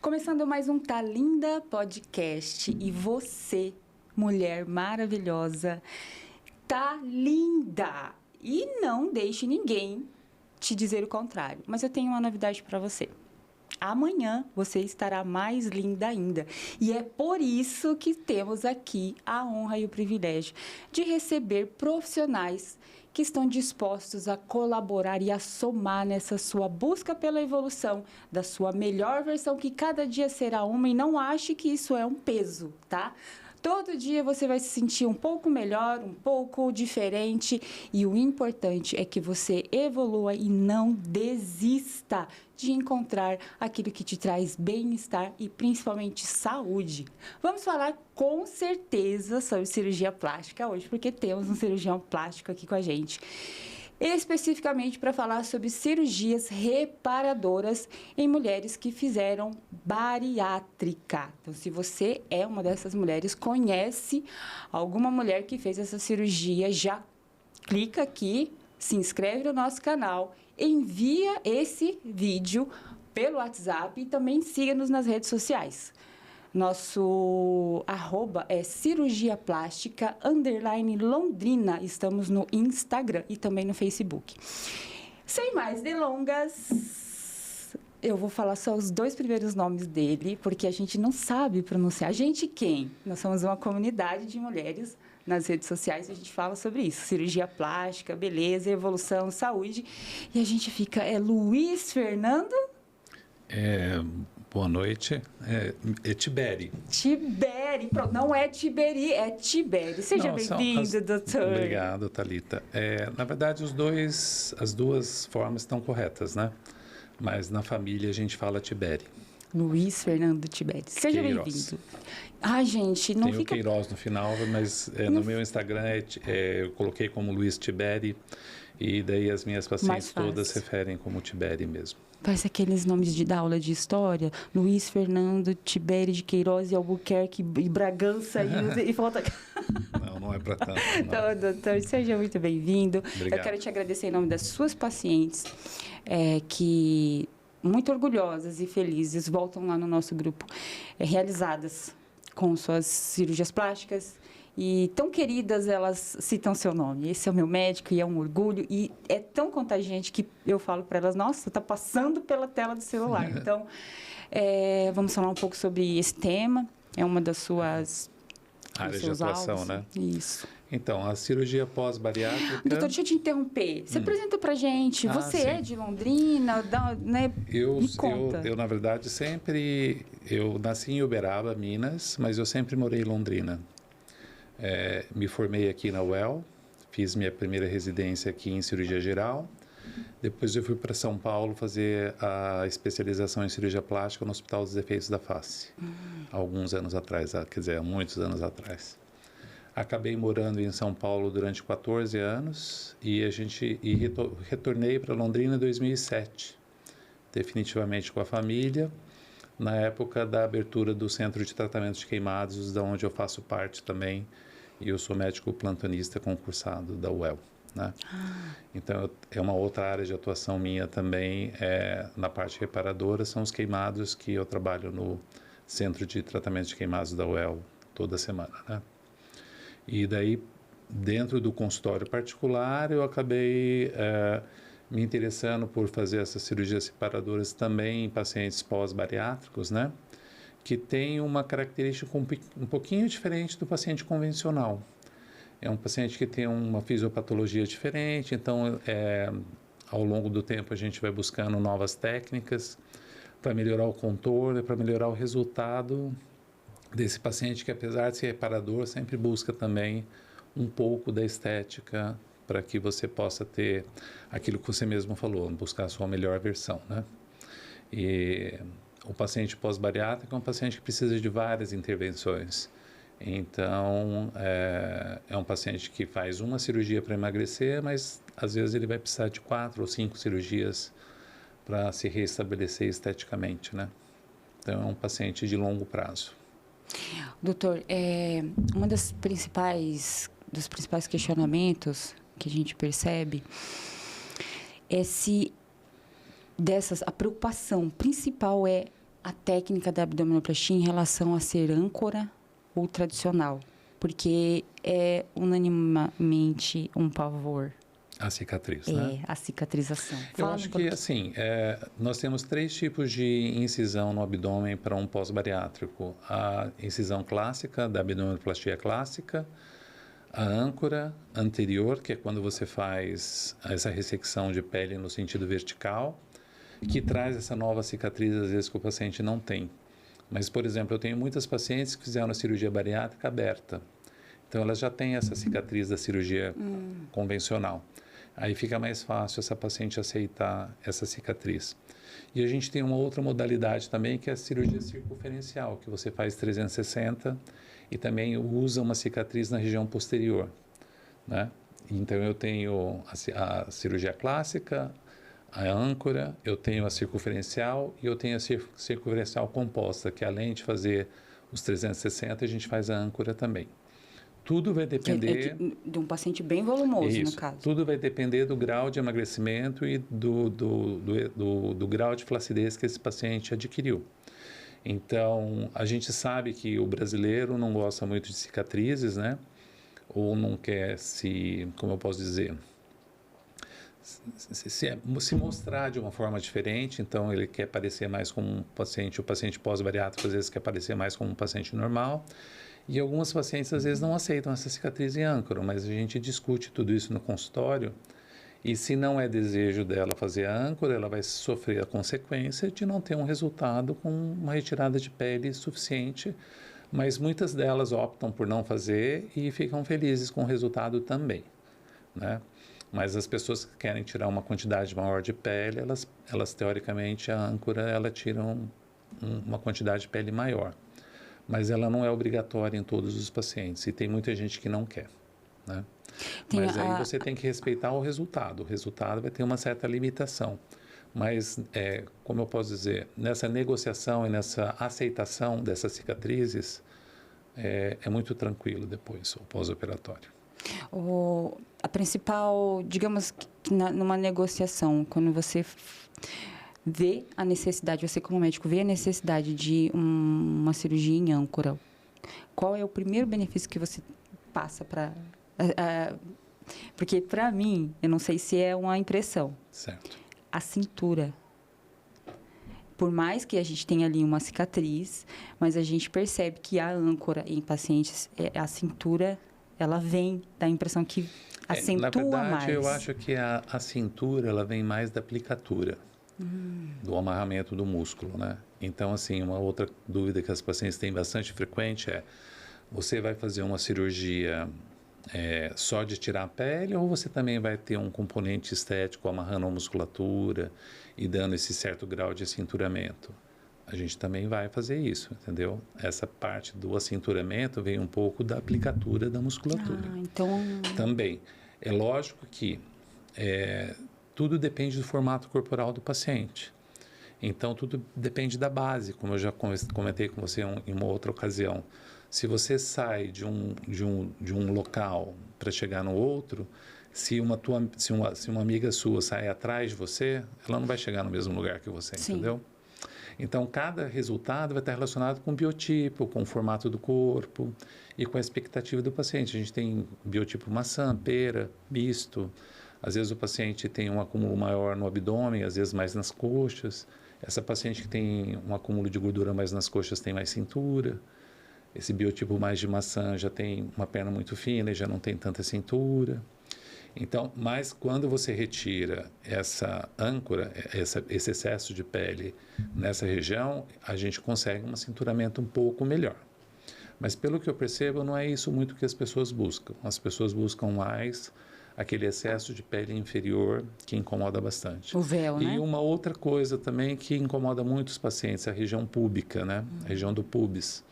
Começando mais um Tá Linda Podcast. E você, mulher maravilhosa, tá linda. E não deixe ninguém te dizer o contrário. Mas eu tenho uma novidade para você. Amanhã você estará mais linda ainda. E é por isso que temos aqui a honra e o privilégio de receber profissionais que estão dispostos a colaborar e a somar nessa sua busca pela evolução da sua melhor versão, que cada dia será uma, e não ache que isso é um peso, tá? Todo dia você vai se sentir um pouco melhor, um pouco diferente, e o importante é que você evolua e não desista de encontrar aquilo que te traz bem-estar e principalmente saúde. Vamos falar com certeza sobre cirurgia plástica hoje, porque temos um cirurgião plástico aqui com a gente. Especificamente para falar sobre cirurgias reparadoras em mulheres que fizeram bariátrica. Então, se você é uma dessas mulheres, conhece alguma mulher que fez essa cirurgia, já clica aqui, se inscreve no nosso canal, envia esse vídeo pelo WhatsApp e também siga-nos nas redes sociais. Nosso @é cirurgiaplástica_Londrina. Estamos no Instagram e também no Facebook. Sem mais delongas, eu vou falar só os 2 primeiros nomes dele, porque a gente não sabe pronunciar. A gente quem? Nós somos uma comunidade de mulheres nas redes sociais, a gente fala sobre isso. Cirurgia plástica, beleza, evolução, saúde. E a gente fica, Luiz Fernando? Boa noite. É Tiberi. Tiberi. Pronto, não é Tiberi, é Tiberi. Seja bem-vindo, doutor. Obrigado, Thalita. Na verdade, as duas formas estão corretas, né? Mas na família a gente fala Tiberi. Luiz Fernando Tiberi. Seja bem-vindo. Ai, gente, não Tem fica... o Queiroz no final, mas no meu Instagram eu coloquei como Luiz Tiberi, e daí as minhas pacientes todas referem como Tiberi mesmo. Parece aqueles nomes da aula de história. Luiz Fernando Tiberi de Queiroz e Albuquerque e Bragança e falta... Não é para tanto. Então, doutor, seja muito bem-vindo. Obrigado. Eu quero te agradecer em nome das suas pacientes, que muito orgulhosas e felizes voltam lá no nosso grupo, realizadas com suas cirurgias plásticas, e tão queridas, elas citam seu nome. Esse é o meu médico e é um orgulho, e é tão contagiante que eu falo para elas, nossa, está passando pela tela do celular. Então, vamos falar um pouco sobre esse tema. É uma das suas... área de atuação, alvos, né? Isso. Então, a cirurgia pós-bariátrica... Doutor, deixa eu te interromper. Se apresenta pra gente. Você sim. é de Londrina, né? Me conta. Eu, na verdade, eu nasci em Uberaba, Minas, mas eu sempre morei em Londrina. Me formei aqui na UEL, fiz minha primeira residência aqui em cirurgia geral. Depois eu fui para São Paulo fazer a especialização em cirurgia plástica no Hospital dos Efeitos da Face, alguns anos atrás, quer dizer, há muitos anos atrás. Acabei morando em São Paulo durante 14 anos e retornei para Londrina em 2007, definitivamente com a família, na época da abertura do Centro de Tratamento de Queimados, da onde eu faço parte também, e eu sou médico plantonista concursado da UEL. Né? Então, é uma outra área de atuação minha também, na parte reparadora, são os queimados, que eu trabalho no Centro de Tratamento de Queimados da UEL toda semana, né? E daí, dentro do consultório particular, eu acabei me interessando por fazer essas cirurgias reparadoras também em pacientes pós-bariátricos, né? Que tem uma característica um pouquinho diferente do paciente convencional. É um paciente que tem uma fisiopatologia diferente, então, ao longo do tempo, a gente vai buscando novas técnicas para melhorar o contorno, para melhorar o resultado desse paciente que, apesar de ser reparador, sempre busca também um pouco da estética para que você possa ter aquilo que você mesmo falou, buscar a sua melhor versão, né? E o paciente pós-bariátrico é um paciente que precisa de várias intervenções. Então, é um paciente que faz uma cirurgia para emagrecer, mas às vezes ele vai precisar de 4 ou 5 cirurgias para se restabelecer esteticamente, né? Então, é um paciente de longo prazo. Doutor, uma dos principais questionamentos que a gente percebe é se a preocupação principal é a técnica da abdominoplastia em relação a ser âncora ou tradicional? Porque é unanimemente um pavor. A cicatriz, né? A cicatrização. Eu acho que, assim, nós temos 3 tipos de incisão no abdômen para um pós-bariátrico. A incisão clássica, da abdominoplastia clássica, a âncora anterior, que é quando você faz essa ressecção de pele no sentido vertical, que traz essa nova cicatriz, às vezes, que o paciente não tem. Mas, por exemplo, eu tenho muitas pacientes que fizeram a cirurgia bariátrica aberta. Então, elas já têm essa cicatriz da cirurgia convencional. Aí fica mais fácil essa paciente aceitar essa cicatriz. E a gente tem uma outra modalidade também, que é a cirurgia circunferencial, que você faz 360 e também usa uma cicatriz na região posterior, né? Então, eu tenho a cirurgia clássica, a âncora, eu tenho a circunferencial e eu tenho a circunferencial composta, que além de fazer os 360, a gente faz a âncora também. Tudo vai depender... de um paciente bem volumoso, isso, no caso. Tudo vai depender do grau de emagrecimento e do grau de flacidez que esse paciente adquiriu. Então, a gente sabe que o brasileiro não gosta muito de cicatrizes, né? Ou não quer como eu posso dizer, se mostrar de uma forma diferente. Então, ele quer parecer mais como um paciente, o paciente pós-bariátrico às vezes quer parecer mais como um paciente normal. E algumas pacientes, às vezes, não aceitam essa cicatriz em âncora, mas a gente discute tudo isso no consultório. E se não é desejo dela fazer a âncora, ela vai sofrer a consequência de não ter um resultado com uma retirada de pele suficiente. Mas muitas delas optam por não fazer e ficam felizes com o resultado também, né? Mas as pessoas que querem tirar uma quantidade maior de pele, elas teoricamente, a âncora, ela tira uma quantidade de pele maior. Mas ela não é obrigatória em todos os pacientes e tem muita gente que não quer, né? Mas aí você tem que respeitar o resultado. O resultado vai ter uma certa limitação. Mas, como eu posso dizer, nessa negociação e nessa aceitação dessas cicatrizes, é muito tranquilo depois, o pós-operatório. A principal, digamos, numa negociação, quando você vê a necessidade, você como médico vê a necessidade de uma cirurgia em âncora, qual é o primeiro benefício que você passa para... porque, para mim, eu não sei se é uma impressão. Certo. A cintura. Por mais que a gente tenha ali uma cicatriz, mas a gente percebe que a âncora em pacientes, a cintura, ela vem da impressão que acentua na verdade, mais. eu acho que a cintura, ela vem mais da aplicatura, do amarramento do músculo, né? Então, assim, uma outra dúvida que as pacientes têm bastante frequente é: você vai fazer uma cirurgia só de tirar a pele, ou você também vai ter um componente estético amarrando a musculatura e dando esse certo grau de acinturamento? A gente também vai fazer isso, entendeu? Essa parte do acinturamento vem um pouco da aplicatura da musculatura. Então... Também. É lógico que tudo depende do formato corporal do paciente. Então, tudo depende da base, como eu já comentei com você em uma outra ocasião. Se você sai de um local para chegar no outro, se uma amiga sua sai atrás de você, ela não vai chegar no mesmo lugar que você, Sim. entendeu? Então, cada resultado vai estar relacionado com o biotipo, com o formato do corpo e com a expectativa do paciente. A gente tem biotipo maçã, pera, misto. Às vezes o paciente tem um acúmulo maior no abdômen, às vezes mais nas coxas. Essa paciente que tem um acúmulo de gordura mais nas coxas tem mais cintura. Esse biotipo mais de maçã já tem uma perna muito fina e já não tem tanta cintura. Então, mas quando você retira essa âncora, esse excesso de pele nessa região, a gente consegue um cinturamento um pouco melhor. Mas pelo que eu percebo, não é isso muito que as pessoas buscam. As pessoas buscam mais aquele excesso de pele inferior que incomoda bastante. O véu, né? E uma outra coisa também que incomoda muito os pacientes, a região púbica, né? A região do pubis.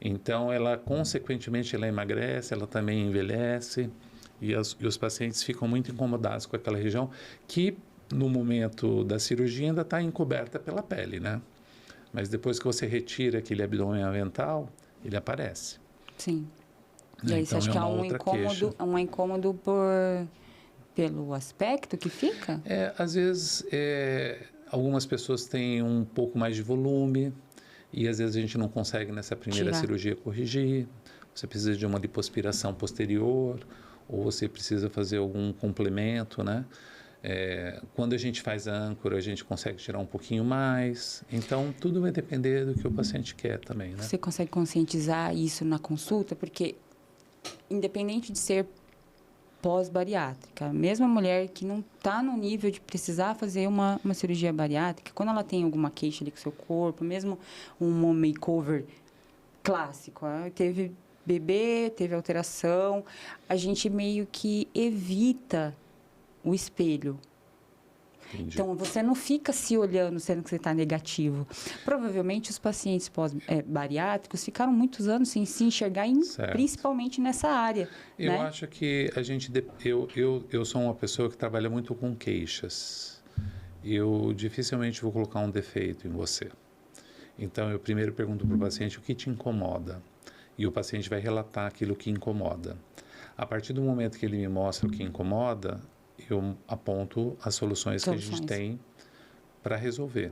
Então, ela, consequentemente, ela emagrece, ela também envelhece, e os pacientes ficam muito incomodados com aquela região que, no momento da cirurgia, ainda está encoberta pela pele, né? Mas depois que você retira aquele abdômen avental, ele aparece. Sim. E aí então, você acha que é um incômodo pelo aspecto que fica? Às vezes, Algumas pessoas têm um pouco mais de volume e às vezes a gente não consegue nessa primeira cirurgia corrigir. Você precisa de uma lipoaspiração posterior ou você precisa fazer algum complemento, né? Quando a gente faz a âncora, a gente consegue tirar um pouquinho mais. Então, tudo vai depender do que o paciente quer também, né? Você consegue conscientizar isso na consulta? Porque, independente de ser pós-bariátrica, mesmo a mulher que não está no nível de precisar fazer uma cirurgia bariátrica, quando ela tem alguma queixa ali com o seu corpo, mesmo um makeover clássico, teve bebê, teve alteração, a gente meio que evita o espelho. Entendi. Então, você não fica se olhando sendo que você está negativo. Provavelmente, os pacientes pós-bariátricos ficaram muitos anos sem se enxergar, principalmente nessa área. Eu acho que a gente... Eu sou uma pessoa que trabalha muito com queixas. Eu dificilmente vou colocar um defeito em você. Então, eu primeiro pergunto para o paciente o que te incomoda. E o paciente vai relatar aquilo que incomoda. A partir do momento que ele me mostra o que incomoda, eu aponto as soluções que a gente tem para resolver.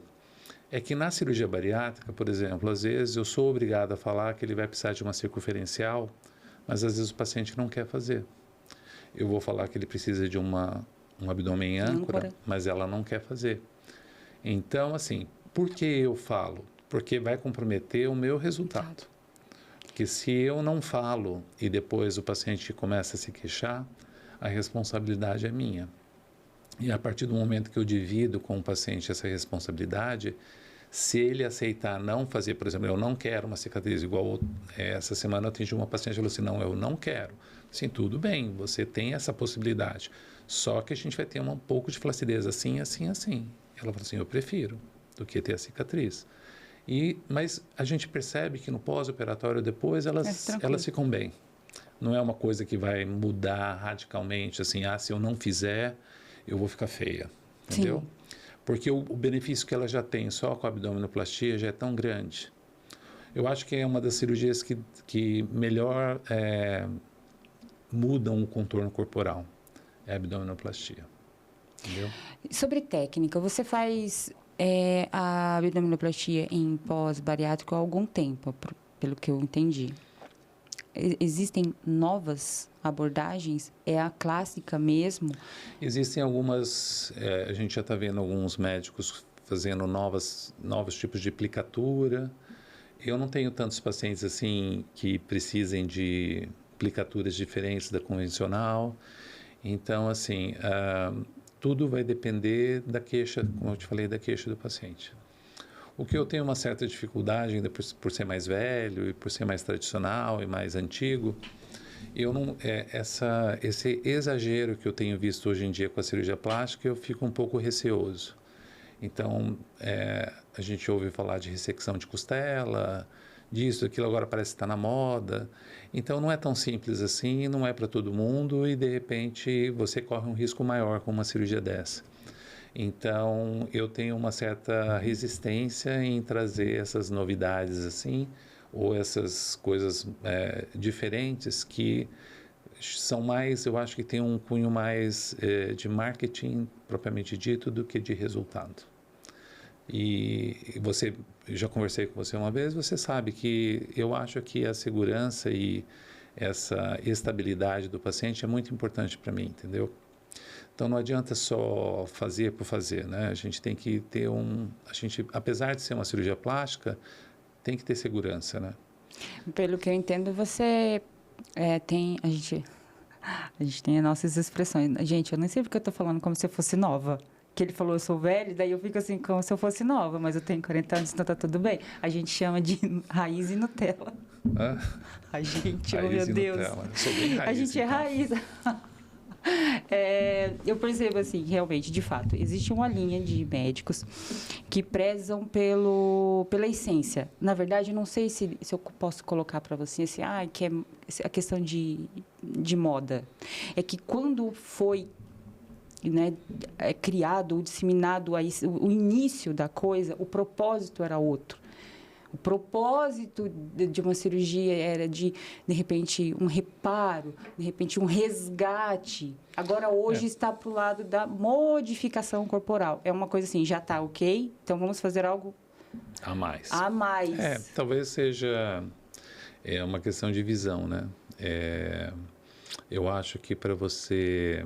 É que na cirurgia bariátrica, por exemplo, às vezes eu sou obrigado a falar que ele vai precisar de uma circunferencial, mas às vezes o paciente não quer fazer. Eu vou falar que ele precisa de um abdômen em âncora, mas ela não quer fazer. Então, assim, por que eu falo? Porque vai comprometer o meu resultado. Porque se eu não falo e depois o paciente começa a se queixar, a responsabilidade é minha. E a partir do momento que eu divido com o paciente essa responsabilidade, se ele aceitar não fazer, por exemplo, eu não quero uma cicatriz, igual essa semana eu atendi uma paciente e falou assim, não, eu não quero. Sim, tudo bem, você tem essa possibilidade, só que a gente vai ter um pouco de flacidez assim, assim, assim. Ela falou assim, eu prefiro do que ter a cicatriz. Mas a gente percebe que no pós-operatório depois elas ficam bem. Não é uma coisa que vai mudar radicalmente, assim, se eu não fizer, eu vou ficar feia, entendeu? Sim. Porque o benefício que ela já tem só com a abdominoplastia já é tão grande. Eu acho que é uma das cirurgias que melhor mudam o contorno corporal, é a abdominoplastia, entendeu? Sobre técnica, você faz a abdominoplastia em pós-bariátrico há algum tempo, pelo que eu entendi. Existem novas abordagens? É a clássica mesmo? Existem algumas... a gente já está vendo alguns médicos fazendo novos tipos de aplicatura. Eu não tenho tantos pacientes assim que precisem de aplicaturas diferentes da convencional. Então, assim, tudo vai depender da queixa, como eu te falei, da queixa do paciente. O que eu tenho uma certa dificuldade, ainda por ser mais velho e por ser mais tradicional e mais antigo, eu não, esse exagero que eu tenho visto hoje em dia com a cirurgia plástica, eu fico um pouco receoso. Então, a gente ouve falar de ressecção de costela, disso, aquilo agora parece estar na moda. Então, não é tão simples assim, não é para todo mundo e, de repente, você corre um risco maior com uma cirurgia dessa. Então, eu tenho uma certa resistência em trazer essas novidades assim, ou essas coisas diferentes que são mais, eu acho que tem um cunho mais de marketing propriamente dito do que de resultado. E você, já conversei com você uma vez, você sabe que eu acho que a segurança e essa estabilidade do paciente é muito importante para mim, entendeu? Então, não adianta só fazer por fazer, né? A gente tem que ter apesar de ser uma cirurgia plástica, tem que ter segurança, né? Pelo que eu entendo, você tem... A gente tem as nossas expressões. Gente, eu nem sei porque eu tô falando como se eu fosse nova. Que ele falou, eu sou velho, daí eu fico assim, como se eu fosse nova, mas eu tenho 40 anos, então tá tudo bem. A gente chama de raiz e Nutella. A gente, oh meu Deus. Nutella. Eu sou bem raiz, a gente então. É raiz. Eu percebo assim, realmente, de fato, existe uma linha de médicos que prezam pela essência. Na verdade, eu não sei se eu posso colocar para você assim, que é a questão de moda. É que quando foi, né, criado ou disseminado o início da coisa, o propósito era outro. O propósito de uma cirurgia era de repente, um reparo, de repente, um resgate. Agora, hoje, está para o lado da modificação corporal. É uma coisa assim, já está ok, então vamos fazer algo a mais. A mais. Talvez seja uma questão de visão, né? Eu acho que para você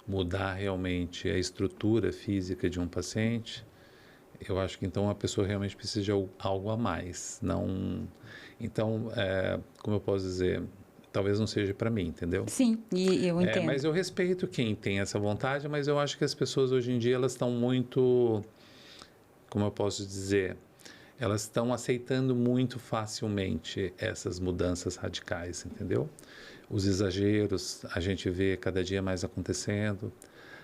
mudar realmente a estrutura física de um paciente, eu acho que então a pessoa realmente precisa de algo a mais. Não, então, como eu posso dizer, talvez não seja para mim, entendeu? Sim, e eu entendo. Mas eu respeito quem tem essa vontade, mas eu acho que as pessoas hoje em dia elas estão muito, como eu posso dizer, elas estão aceitando muito facilmente essas mudanças radicais, entendeu? Os exageros, a gente vê cada dia mais acontecendo.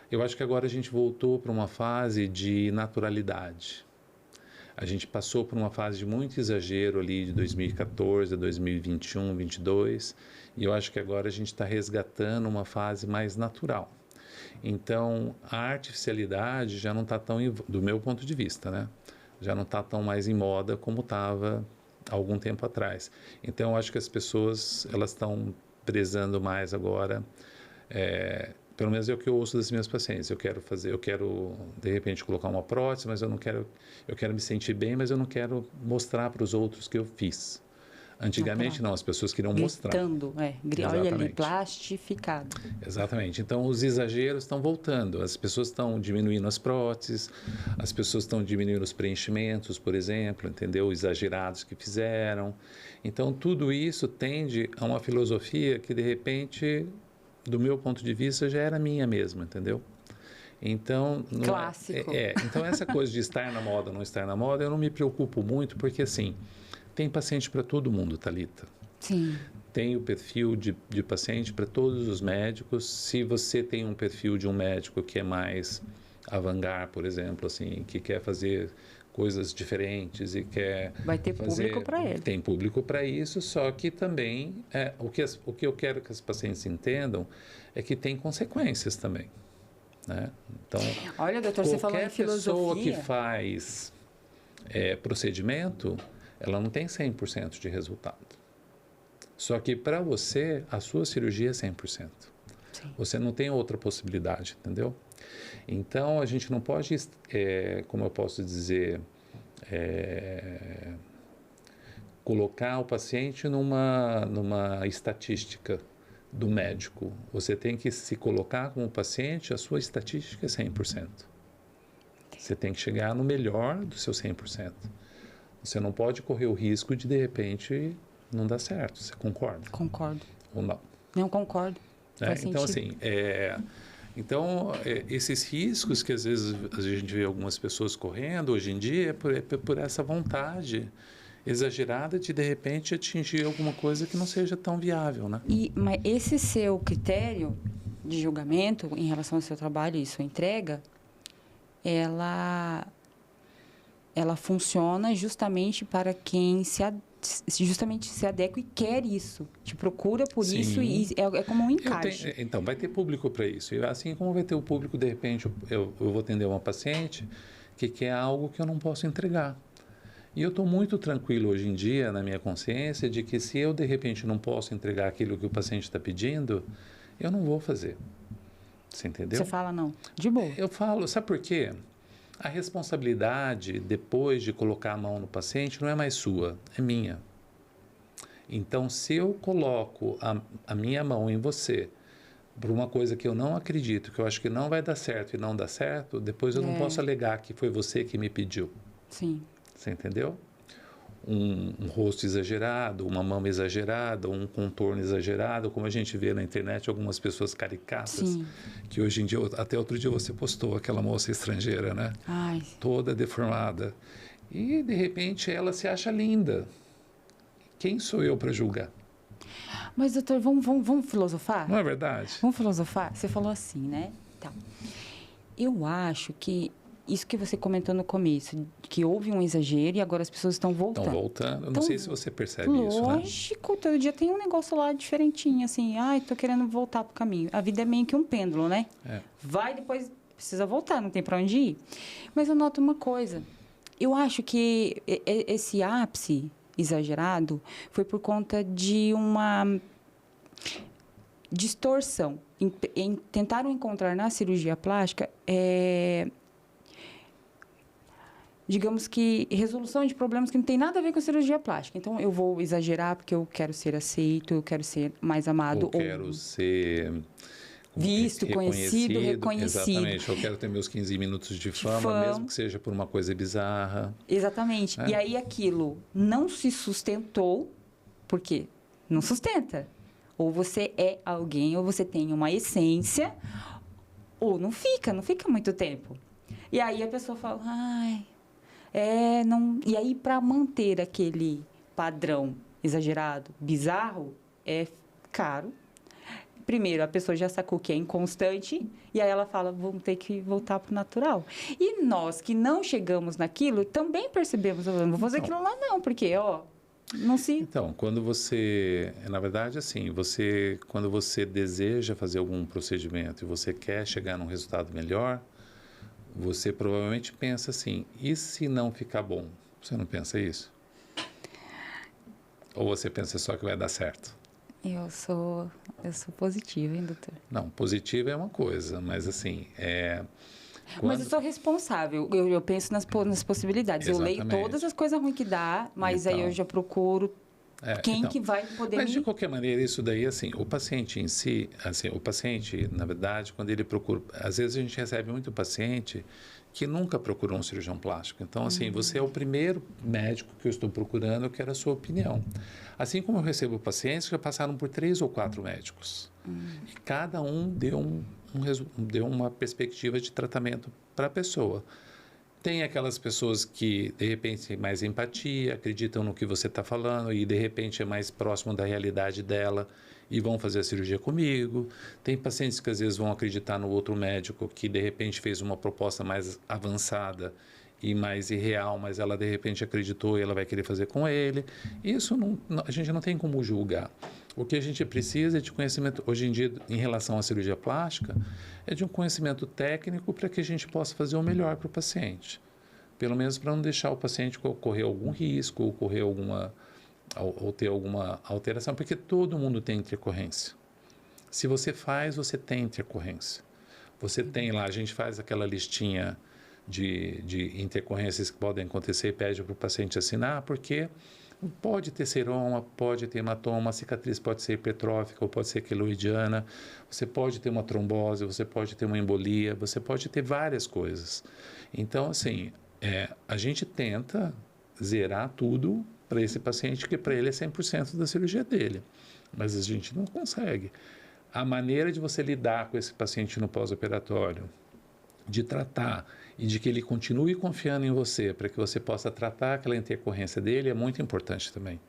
Eu acho que agora a gente voltou para uma fase de naturalidade. A gente passou por uma fase de muito exagero ali de 2014 a 2021, 2022, e eu acho que agora a gente está resgatando uma fase mais natural. Então, a artificialidade já não está tão, do meu ponto de vista, né? Já não está tão mais em moda como estava há algum tempo atrás. Então, eu acho que as pessoas elas estão prezando mais agora, pelo menos é o que eu ouço das minhas pacientes. Eu quero de repente colocar uma prótese, mas eu quero me sentir bem, mas eu não quero mostrar para os outros que eu fiz. Antigamente não, as pessoas queriam mostrar. Gritando, olha ali, plastificado. Exatamente. Então, os exageros estão voltando. As pessoas estão diminuindo as próteses, as pessoas estão diminuindo os preenchimentos, por exemplo, entendeu? Exagerados que fizeram. Então, tudo isso tende a uma filosofia que, de repente, do meu ponto de vista, já era minha mesmo, entendeu? Então, clássico. Então, essa coisa de estar na moda ou não estar na moda, eu não me preocupo muito, porque, assim, tem paciente para todo mundo, Thalita. Sim. Tem o perfil de paciente para todos os médicos. Se você tem um perfil de um médico que é mais avant-garde, por exemplo, assim, que quer fazer coisas diferentes e quer vai ter público para ele. Tem público para isso, só que também o que eu quero que os pacientes entendam é que tem consequências também, né? Então, olha, doutor, você falou em filosofia. Qualquer pessoa que faz procedimento, ela não tem 100% de resultado. Só que para você, a sua cirurgia é 100%. Sim. Você não tem outra possibilidade, entendeu? Então, a gente não pode, como eu posso dizer, colocar o paciente numa estatística do médico. Você tem que se colocar como paciente, a sua estatística é 100%. Você tem que chegar no melhor do seu 100%. Você não pode correr o risco de repente, não dar certo. Você concorda? Concordo. Ou não? Não, concordo. Então, assim, esses riscos que às vezes a gente vê algumas pessoas correndo hoje em dia é por essa vontade exagerada de repente, atingir alguma coisa que não seja tão viável, né? Mas esse seu critério de julgamento em relação ao seu trabalho e sua entrega, ela funciona justamente para quem se adequa e quer isso, te procura por Sim. isso e é como um encaixe. Então, vai ter público para isso. E assim como vai ter o público, de repente, eu vou atender uma paciente que quer algo que eu não posso entregar. E eu estou muito tranquilo hoje em dia, na minha consciência, de que se eu, de repente, não posso entregar aquilo que o paciente está pedindo, eu não vou fazer. Você entendeu? Você fala não, de boa. Eu falo, sabe por quê? A responsabilidade, depois de colocar a mão no paciente, não é mais sua, é minha. Então, se eu coloco a minha mão em você por uma coisa que eu não acredito, que eu acho que não vai dar certo e não dá certo, depois eu não posso alegar que foi você que me pediu. Sim. Você entendeu? Um rosto exagerado, uma mama exagerada, um contorno exagerado, como a gente vê na internet algumas pessoas caricatas, Sim. que hoje em dia, até outro dia você postou aquela moça estrangeira, né? Ai. Toda deformada. E, de repente, ela se acha linda. Quem sou eu para julgar? Mas, doutor, vamos filosofar? Não é verdade? Vamos filosofar? Você falou assim, né? Tá. Eu acho que isso que você comentou no começo, que houve um exagero e agora as pessoas estão voltando. Estão voltando. Eu não sei se você percebe isso, né? Lógico, todo dia tem um negócio lá diferentinho, assim. Ai, tô querendo voltar pro caminho. A vida é meio que um pêndulo, né? Vai, depois precisa voltar, não tem para onde ir. Mas eu noto uma coisa. Eu acho que esse ápice exagerado foi por conta de uma distorção. Tentaram encontrar na cirurgia plástica, digamos que, resolução de problemas que não tem nada a ver com a cirurgia plástica. Então, eu vou exagerar porque eu quero ser aceito, eu quero ser mais amado. Eu quero ser visto, conhecido, reconhecido. Exatamente. Eu quero ter meus 15 minutos de fama, mesmo que seja por uma coisa bizarra. Exatamente. E aí aquilo não se sustentou, porque não sustenta. Ou você é alguém, ou você tem uma essência, ou não fica muito tempo. E aí a pessoa fala, não... E aí, para manter aquele padrão exagerado, bizarro, é caro. Primeiro, a pessoa já sacou que é inconstante, e aí ela fala, vamos ter que voltar para o natural. E nós que não chegamos naquilo, também percebemos, não vou fazer aquilo lá não, porque, não se... Então, quando você... Na verdade, assim, quando você deseja fazer algum procedimento e você quer chegar num resultado melhor, você provavelmente pensa assim, e se não ficar bom? Você não pensa isso? Ou você pensa só que vai dar certo? Eu sou positiva, hein, doutor? Não, positiva é uma coisa, mas assim, Mas eu sou responsável, eu penso nas possibilidades. Exatamente. Eu leio todas as coisas ruins que dá, mas então, aí eu já procuro que vai poder Mas, de qualquer maneira, isso daí, assim, o paciente em si, assim, o paciente, na verdade, quando ele procura... Às vezes a gente recebe muito paciente que nunca procurou um cirurgião plástico. Então, assim, você é o primeiro médico que eu estou procurando, eu quero a sua opinião. Assim como eu recebo pacientes que já passaram por 3 ou 4 médicos. E cada um deu uma perspectiva de tratamento para a pessoa. Tem aquelas pessoas que, de repente, têm mais empatia, acreditam no que você está falando e, de repente, é mais próximo da realidade dela e vão fazer a cirurgia comigo. Tem pacientes que, às vezes, vão acreditar no outro médico que, de repente, fez uma proposta mais avançada e mais irreal, mas ela, de repente, acreditou e ela vai querer fazer com ele. Isso a gente não tem como julgar. O que a gente precisa é de conhecimento, hoje em dia, em relação à cirurgia plástica, é de um conhecimento técnico para que a gente possa fazer o melhor para o paciente. Pelo menos para não deixar o paciente correr algum risco, ou ter alguma alteração, porque todo mundo tem intercorrência. Se você faz, você tem intercorrência. Você tem lá, a gente faz aquela listinha de intercorrências que podem acontecer e pede para o paciente assinar, porque pode ter seroma, pode ter hematoma, a cicatriz pode ser hipertrófica ou pode ser queloidiana, você pode ter uma trombose, você pode ter uma embolia, você pode ter várias coisas. Então, assim, a gente tenta zerar tudo para esse paciente, que para ele é 100% da cirurgia dele, mas a gente não consegue. A maneira de você lidar com esse paciente no pós-operatório, de tratar e de que ele continue confiando em você para que você possa tratar aquela intercorrência dele é muito importante também.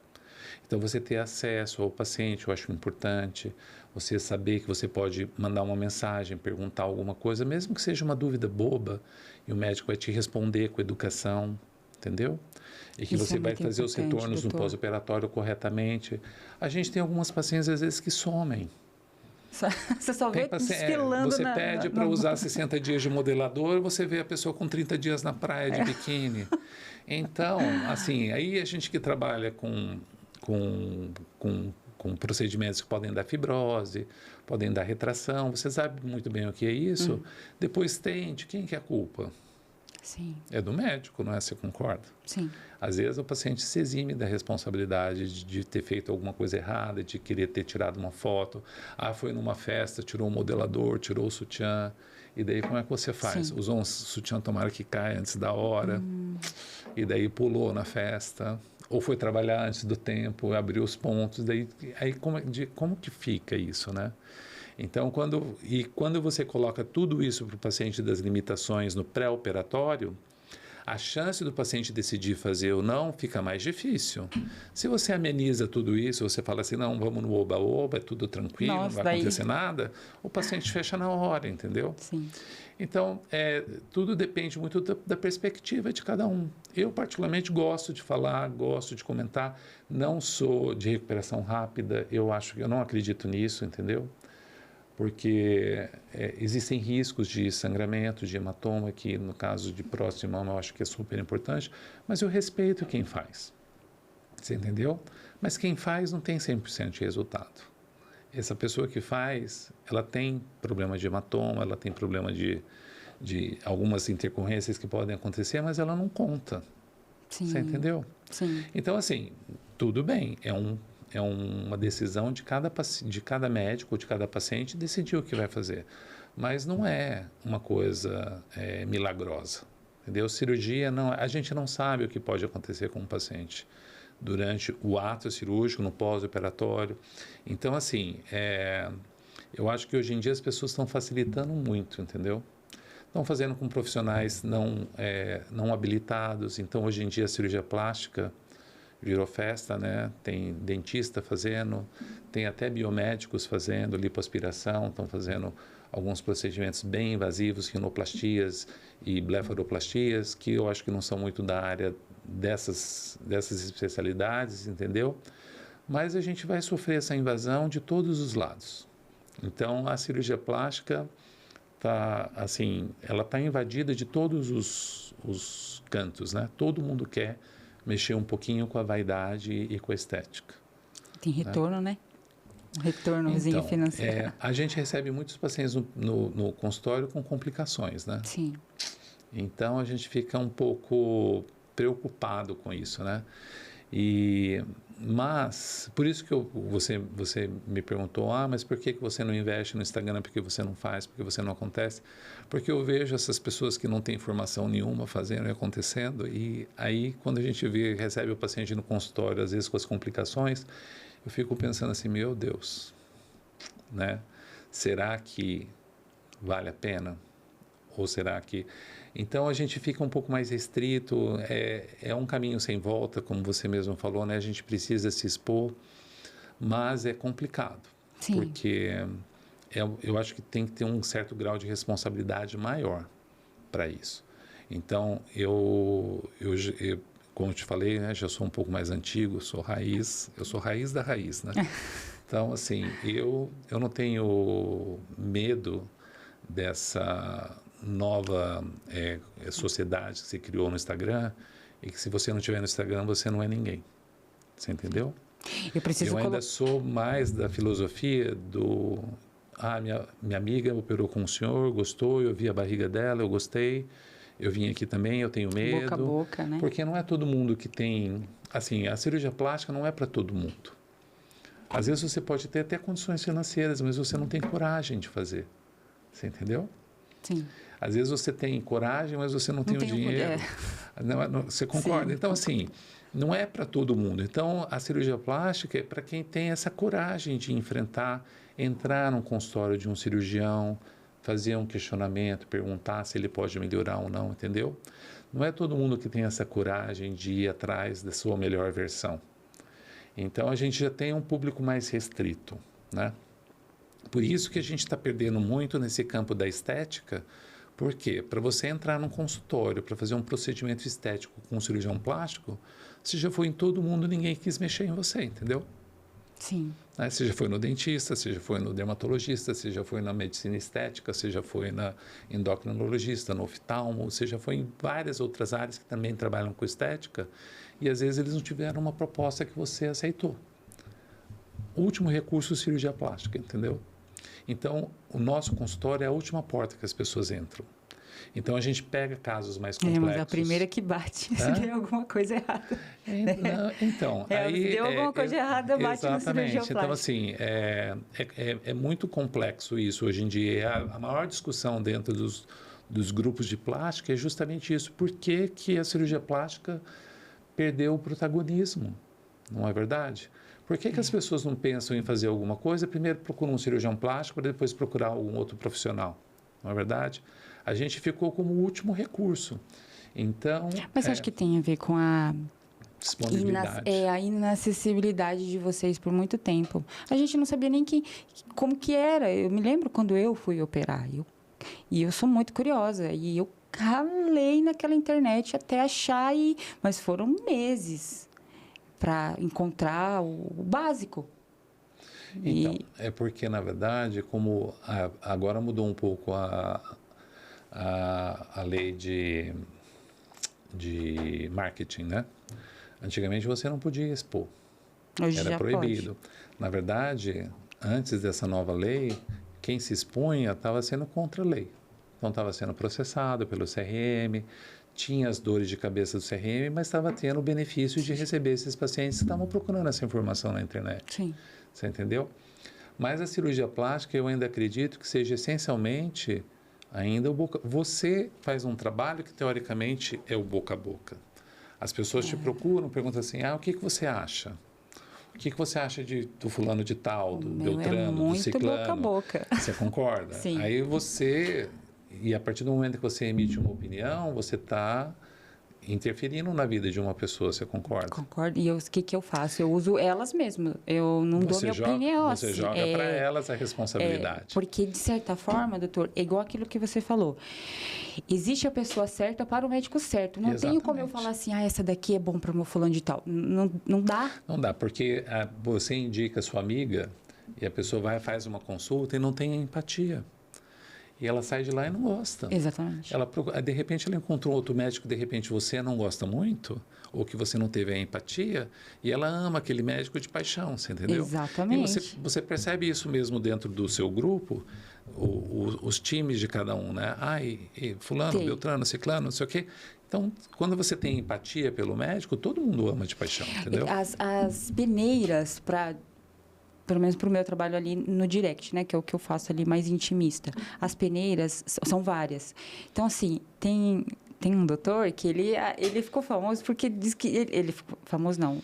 Então, você ter acesso ao paciente, eu acho importante. Você saber que você pode mandar uma mensagem, perguntar alguma coisa, mesmo que seja uma dúvida boba, e o médico vai te responder com educação, entendeu? E que você vai fazer os retornos no pós-operatório corretamente. A gente tem algumas pacientes, às vezes, que somem. Você só vê desfilando Você pede para usar 60 dias de modelador, você vê a pessoa com 30 dias na praia de biquíni. Então, assim, aí a gente que trabalha com procedimentos que podem dar fibrose, podem dar retração, você sabe muito bem o que é isso. Depois tem, de quem que é a culpa? Sim. É do médico, não é? Você concorda? Sim. Às vezes o paciente se exime da responsabilidade de ter feito alguma coisa errada, de querer ter tirado uma foto. Foi numa festa, tirou o modelador, tirou o sutiã. E daí como é que você faz? Sim. Usou um sutiã, tomara que caia antes da hora. E daí pulou na festa. Ou foi trabalhar antes do tempo, abriu os pontos. Aí como que fica isso, né? Então, quando você coloca tudo isso para o paciente das limitações no pré-operatório, a chance do paciente decidir fazer ou não fica mais difícil. Se você ameniza tudo isso, você fala assim, não, vamos no oba-oba, é tudo tranquilo, não vai acontecer nada, o paciente fecha na hora, entendeu? Sim. Então, tudo depende muito da perspectiva de cada um. Eu, particularmente, gosto de falar, gosto de comentar, não sou de recuperação rápida, eu não acredito nisso, entendeu? porque existem riscos de sangramento, de hematoma, que no caso de próstata de mama eu acho que é super importante, mas eu respeito quem faz, você entendeu? Mas quem faz não tem 100% de resultado. Essa pessoa que faz, ela tem problema de hematoma, ela tem problema de algumas intercorrências que podem acontecer, mas ela não conta, Sim. você entendeu? Sim. Então, assim, tudo bem, é uma decisão de cada médico, de cada paciente, decidir o que vai fazer. Mas não é uma coisa milagrosa, entendeu? Cirurgia, não, a gente não sabe o que pode acontecer com o paciente durante o ato cirúrgico, no pós-operatório. Então, assim, eu acho que hoje em dia as pessoas estão facilitando muito, entendeu? Estão fazendo com profissionais não habilitados. Então, hoje em dia, a cirurgia plástica virou festa, né? Tem dentista fazendo, tem até biomédicos fazendo lipoaspiração, estão fazendo alguns procedimentos bem invasivos, rinoplastias e blefaroplastias, que eu acho que não são muito da área dessas especialidades, entendeu? Mas a gente vai sofrer essa invasão de todos os lados. Então, a cirurgia plástica ela está invadida de todos os cantos, né? Todo mundo quer mexer um pouquinho com a vaidade e com a estética. Tem retorno, né? Um retornozinho financeiro. A gente recebe muitos pacientes no consultório com complicações, né? Sim. Então, a gente fica um pouco preocupado com isso, né? Mas, por isso que você me perguntou, mas por que você não investe no Instagram, por que você não faz, por que você não acontece? Porque eu vejo essas pessoas que não têm informação nenhuma fazendo e acontecendo, e aí quando a gente recebe o paciente no consultório, às vezes com as complicações, eu fico pensando assim, meu Deus, né? Será que vale a pena? Ou será que... Então, a gente fica um pouco mais restrito, é um caminho sem volta, como você mesmo falou, né? A gente precisa se expor, mas é complicado. Sim. Porque eu acho que tem que ter um certo grau de responsabilidade maior para isso. Então, eu, como eu te falei, né, já sou um pouco mais antigo, eu sou raiz da raiz, né? Então, assim, eu não tenho medo dessa nova sociedade que se criou no Instagram, e que se você não estiver no Instagram, você não é ninguém. Você entendeu? Eu ainda sou mais da filosofia do... minha amiga operou com o senhor, gostou, eu vi a barriga dela, eu gostei, eu vim aqui também, eu tenho medo. Boca a boca, né? Porque não é todo mundo que tem... Assim, a cirurgia plástica não é para todo mundo. Às vezes você pode ter até condições financeiras, mas você não tem coragem de fazer. Você entendeu? Sim. Às vezes você tem coragem, mas você não tem o dinheiro. Você concorda? Sim. Então, assim, não é para todo mundo. Então, a cirurgia plástica é para quem tem essa coragem de enfrentar, entrar num consultório de um cirurgião, fazer um questionamento, perguntar se ele pode melhorar ou não, entendeu? Não é todo mundo que tem essa coragem de ir atrás da sua melhor versão. Então, a gente já tem um público mais restrito, né? Por isso que a gente está perdendo muito nesse campo da estética. Por quê? Para você entrar num consultório, para fazer um procedimento estético com um cirurgião plástico, você já foi em todo mundo, ninguém quis mexer em você, entendeu? Sim. Você já foi no dentista, você já foi no dermatologista, você já foi na medicina estética, você já foi na endocrinologista, no oftalmo, você já foi em várias outras áreas que também trabalham com estética, e às vezes eles não tiveram uma proposta que você aceitou. Último recurso, cirurgia plástica, entendeu? Então, o nosso consultório é a última porta que as pessoas entram. Então, a gente pega casos mais complexos. Mas a primeira que bate, se tem alguma coisa errada. Então, aí... Se deu alguma coisa errada, bate no cirurgião plástico. Então, assim, é muito complexo isso hoje em dia. A maior discussão dentro dos grupos de plástica é justamente isso. Por que a cirurgia plástica perdeu o protagonismo? Não é verdade? Por que as pessoas não pensam em fazer alguma coisa? Primeiro procuram um cirurgião plástico, para depois procurar algum outro profissional. Não é verdade? A gente ficou como o último recurso. Então... Mas acho que tem a ver com a... disponibilidade. A inacessibilidade de vocês por muito tempo. A gente não sabia nem como que era. Eu me lembro quando eu fui operar. E eu sou muito curiosa. E eu ralei naquela internet até achar. Mas foram meses para encontrar o básico. Então, é porque, na verdade, como agora mudou um pouco a lei de marketing, né? Antigamente você não podia expor, Hoje era já proibido. pode. Na verdade, antes dessa nova lei, quem se expunha estava sendo contra a lei. Então estava sendo processado pelo CRM, tinha as dores de cabeça do CRM, mas estava tendo o benefício de receber esses pacientes que estavam procurando essa informação na internet. Sim. Você entendeu? Mas a cirurgia plástica eu ainda acredito que seja essencialmente ainda o boca. Você faz um trabalho que teoricamente é o boca a boca. As pessoas te procuram, perguntam assim: o que você acha? O que você acha do fulano de tal, do Beltrano, do muito Ciclano? boca a boca. Você concorda? Sim. Aí e a partir do momento que você emite uma opinião, você está interferindo na vida de uma pessoa, você concorda? Concordo. E o que eu faço? Eu uso elas mesmo. Eu não dou minha opinião. Você joga para elas a responsabilidade. Porque, de certa forma, doutor, é igual aquilo que você falou. Existe a pessoa certa para o médico certo. Não tenho como eu falar assim, essa daqui é bom para o meu fulano de tal. Não dá. Não dá, porque você indica a sua amiga e a pessoa vai e faz uma consulta e não tem empatia. E ela sai de lá e não gosta. Exatamente. De repente ela encontrou outro médico, de repente você não gosta muito, ou que você não teve a empatia, e ela ama aquele médico de paixão, você entendeu? Exatamente. E você percebe isso mesmo dentro do seu grupo, os times de cada um, né? Fulano, Beltrano, Ciclano, não sei o quê. Então, quando você tem empatia pelo médico, todo mundo ama de paixão, entendeu? As peneiras pelo menos para o meu trabalho ali no direct, né? Que é o que eu faço ali mais intimista. As peneiras são várias. Então, assim, tem um doutor que ele ficou famoso porque diz que... Ele ficou famoso, não.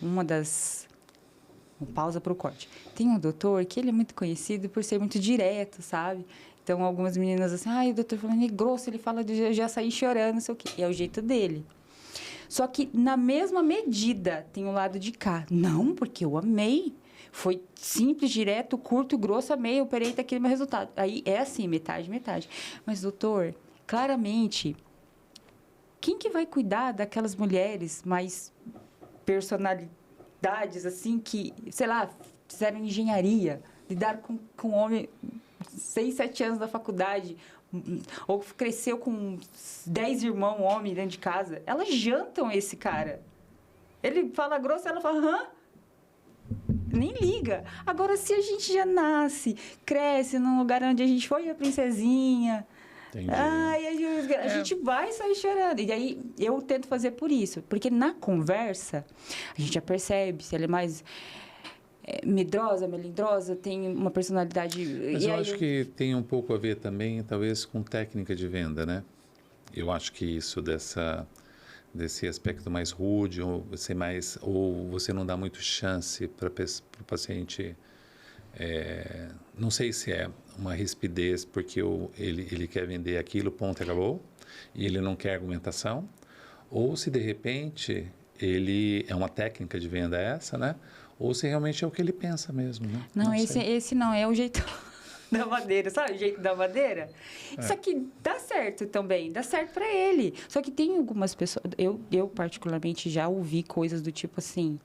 Pausa para o corte. Tem um doutor que ele é muito conhecido por ser muito direto, sabe? Então, algumas meninas assim... o doutor falando é grosso, ele fala de já sair chorando, não sei o quê. E é o jeito dele. Só que, na mesma medida, tem o lado de cá. Não, porque eu amei. Foi simples, direto, curto, grosso, amei, operei, tá aqui o meu resultado. Aí é assim, metade, metade. Mas, doutor, claramente, quem que vai cuidar daquelas mulheres mais personalidades, assim, que, sei lá, fizeram engenharia, lidaram com um homem 6, 7 anos da faculdade, ou cresceu com 10 irmãos, homem dentro de casa. Elas jantam esse cara. Ele fala grosso, ela fala, nem liga. Agora, se a gente já nasce, cresce num lugar onde a gente foi a princesinha, a gente vai sair chorando. E aí, eu tento fazer por isso. Porque na conversa, a gente já percebe se ela é mais medrosa, melindrosa, tem uma personalidade... Mas eu acho que tem um pouco a ver também, talvez, com técnica de venda, né? Eu acho que isso desse aspecto mais rude, ou você não dá muito chance para o paciente, não sei se é uma rispidez porque ele quer vender aquilo, ponto, acabou, e ele não quer argumentação, ou se de repente ele é uma técnica de venda essa, né? Ou se realmente é o que ele pensa mesmo, né? Não, esse não é o jeito... da madeira, sabe? O jeito da madeira. Só que dá certo também, dá certo para ele. Só que tem algumas pessoas... Eu particularmente, já ouvi coisas do tipo assim...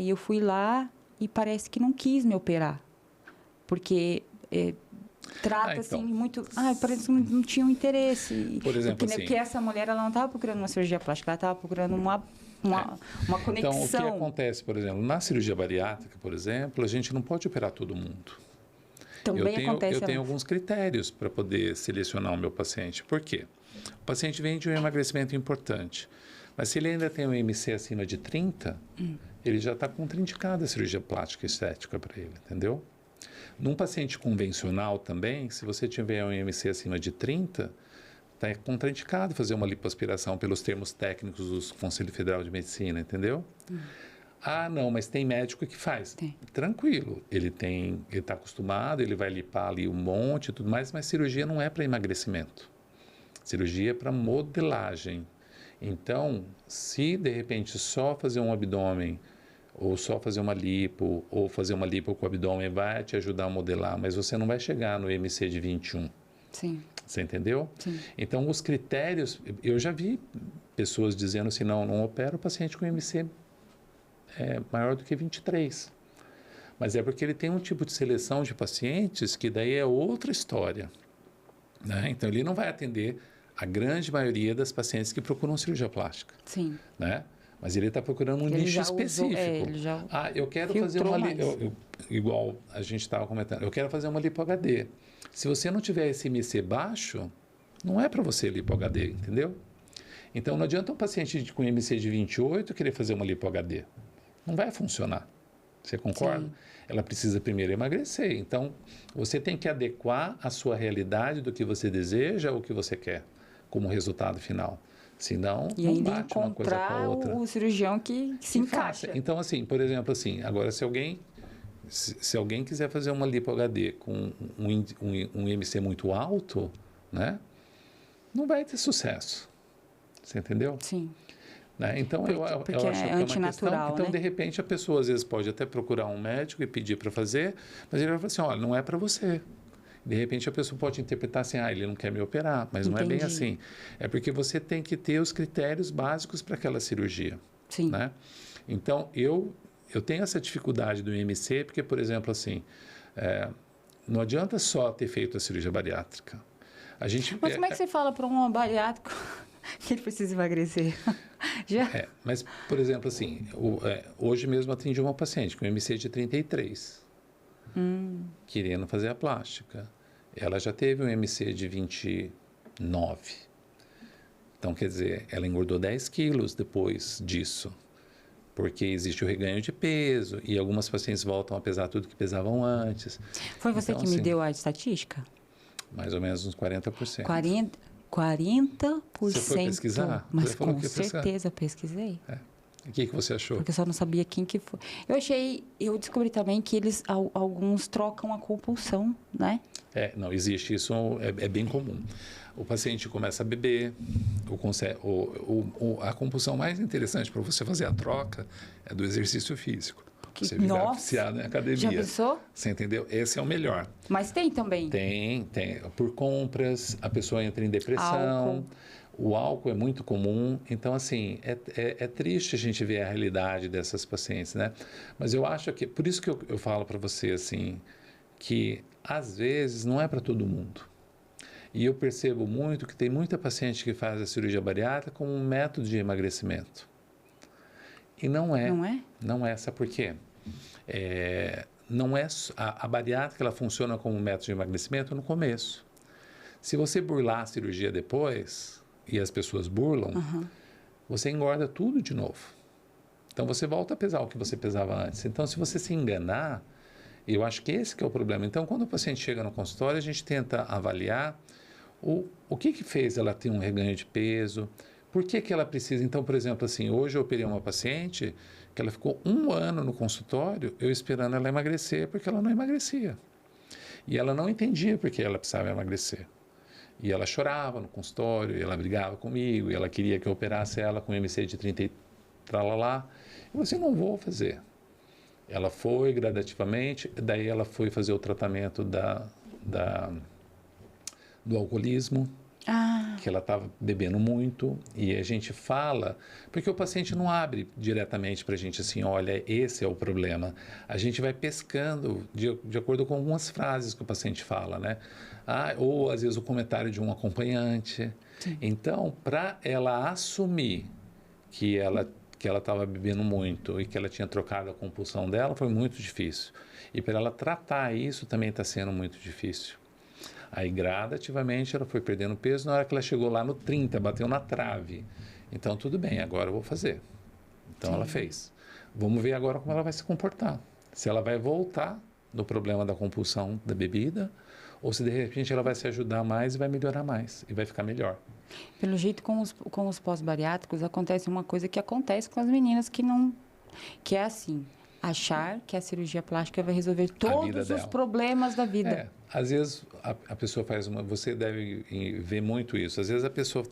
eu fui lá e parece que não quis me operar. Porque trata, assim, muito... parece que não tinha um interesse. Por exemplo, porque essa mulher, ela não estava procurando uma cirurgia plástica, ela estava procurando uma conexão. Então, o que acontece, por exemplo, na cirurgia bariátrica, por exemplo, a gente não pode operar todo mundo. Eu tenho alguns critérios para poder selecionar o meu paciente. Por quê? O paciente vem de um emagrecimento importante, mas se ele ainda tem um IMC acima de 30, ele já está contraindicado a cirurgia plástica estética para ele, entendeu? Num paciente convencional também, se você tiver um IMC acima de 30, está contraindicado fazer uma lipoaspiração pelos termos técnicos do Conselho Federal de Medicina, entendeu? Não, mas tem médico que faz. Tem. Tranquilo, ele está acostumado, ele vai lipar ali um monte e tudo mais, mas cirurgia não é para emagrecimento. Cirurgia é para modelagem. Então, se de repente só fazer um abdômen, ou só fazer uma lipo, ou fazer uma lipo com o abdômen vai te ajudar a modelar, mas você não vai chegar no MC de 21. Sim. Você entendeu? Sim. Então, os critérios... Eu já vi pessoas dizendo assim, não opera o paciente com MC maior do que 23. Mas é porque ele tem um tipo de seleção de pacientes que daí é outra história, né? Então, ele não vai atender a grande maioria das pacientes que procuram cirurgia plástica. Sim. Né? Mas ele está procurando um nicho específico. Ele já eu quero fazer uma... mais. Igual a gente estava comentando, eu quero fazer uma lipo HD. Se você não tiver esse IMC baixo, não é para você lipo HD, entendeu? Então, não adianta um paciente com IMC de 28 querer fazer uma lipo HD. Não vai funcionar. Você concorda? Sim. Ela precisa primeiro emagrecer. Então, você tem que adequar a sua realidade do que você deseja ou o que você quer como resultado final. Senão, e não ainda bate uma coisa com a outra. o cirurgião que se encaixa. Faça. Então, assim, por exemplo, assim, agora se alguém quiser fazer uma lipo HD com um IMC muito alto, né, não vai ter sucesso. Você entendeu? Sim. Né? Então, eu acho que é antinatural, então, né? de repente, a pessoa às vezes pode até procurar um médico e pedir para fazer, mas ele vai falar assim, olha, não é para você. De repente, a pessoa pode interpretar assim, ele não quer me operar, mas não é bem assim. É porque você tem que ter os critérios básicos para aquela cirurgia. Sim. Né? Então, eu tenho essa dificuldade do IMC, porque, por exemplo, assim, não adianta só ter feito a cirurgia bariátrica. Mas como é que você fala para um bariátrico que ele precisa emagrecer? Mas, por exemplo, assim, hoje mesmo atendi uma paciente com IMC de 33, querendo fazer a plástica. Ela já teve um IMC de 29. Então, quer dizer, ela engordou 10 quilos depois disso, porque existe o reganho de peso e algumas pacientes voltam a pesar tudo que pesavam antes. Foi você então, que assim, me deu a estatística? Mais ou menos uns 40%. 40%? Você foi pesquisar? Mas com certeza pesquisei. O que você achou? Porque eu só não sabia quem que foi. Eu descobri também que alguns trocam a compulsão, né? Não, existe, isso é bem comum. O paciente começa a beber, a compulsão mais interessante para você fazer a troca é do exercício físico. Você virar viciado em academia. Já pensou? Você entendeu? Esse é o melhor. Mas tem também. Tem. Por compras, a pessoa entra em depressão. O álcool é muito comum. Então, assim, é triste a gente ver a realidade dessas pacientes, né? Mas eu acho que... Por isso que eu falo para você, assim, que às vezes não é para todo mundo. E eu percebo muito que tem muita paciente que faz a cirurgia bariátrica como um método de emagrecimento. E não é. Não é? Não é. Sabe por quê? Não é a bariátrica, ela funciona como um método de emagrecimento no começo. Se você burlar a cirurgia depois, e as pessoas burlam, você engorda tudo de novo. Então, você volta a pesar o que você pesava antes. Então, se você se enganar, eu acho que esse que é o problema. Então, quando o paciente chega no consultório, a gente tenta avaliar o que fez ela ter um reganho de peso, por que ela precisa. Então, por exemplo, assim, hoje eu operei uma paciente que ela ficou 1 ano no consultório, eu esperando ela emagrecer, porque ela não emagrecia. E ela não entendia por que ela precisava emagrecer. E ela chorava no consultório, e ela brigava comigo, e ela queria que eu operasse ela com IMC de 30 e tralalá. Eu falei, não vou fazer. Ela foi gradativamente, daí ela foi fazer o tratamento do alcoolismo, que ela estava bebendo muito, e a gente fala, porque o paciente não abre diretamente para a gente assim, olha, esse é o problema. A gente vai pescando de acordo com algumas frases que o paciente fala, né? Ou às vezes o comentário de um acompanhante. Sim. Então, para ela assumir que ela estava bebendo muito e que ela tinha trocado a compulsão dela, foi muito difícil. E para ela tratar isso também está sendo muito difícil. Aí, gradativamente, ela foi perdendo peso. Na hora que ela chegou lá no 30, bateu na trave. Então, tudo bem, agora eu vou fazer. Então, ela fez. Vamos ver agora como ela vai se comportar. Se ela vai voltar no problema da compulsão da bebida ou se, de repente, ela vai se ajudar mais e vai melhorar mais e vai ficar melhor. Pelo jeito, com os pós-bariátricos, acontece uma coisa que acontece com as meninas que é assim, achar que a cirurgia plástica vai resolver todos os problemas da vida. Às vezes a pessoa você deve ver muito isso, às vezes a pessoa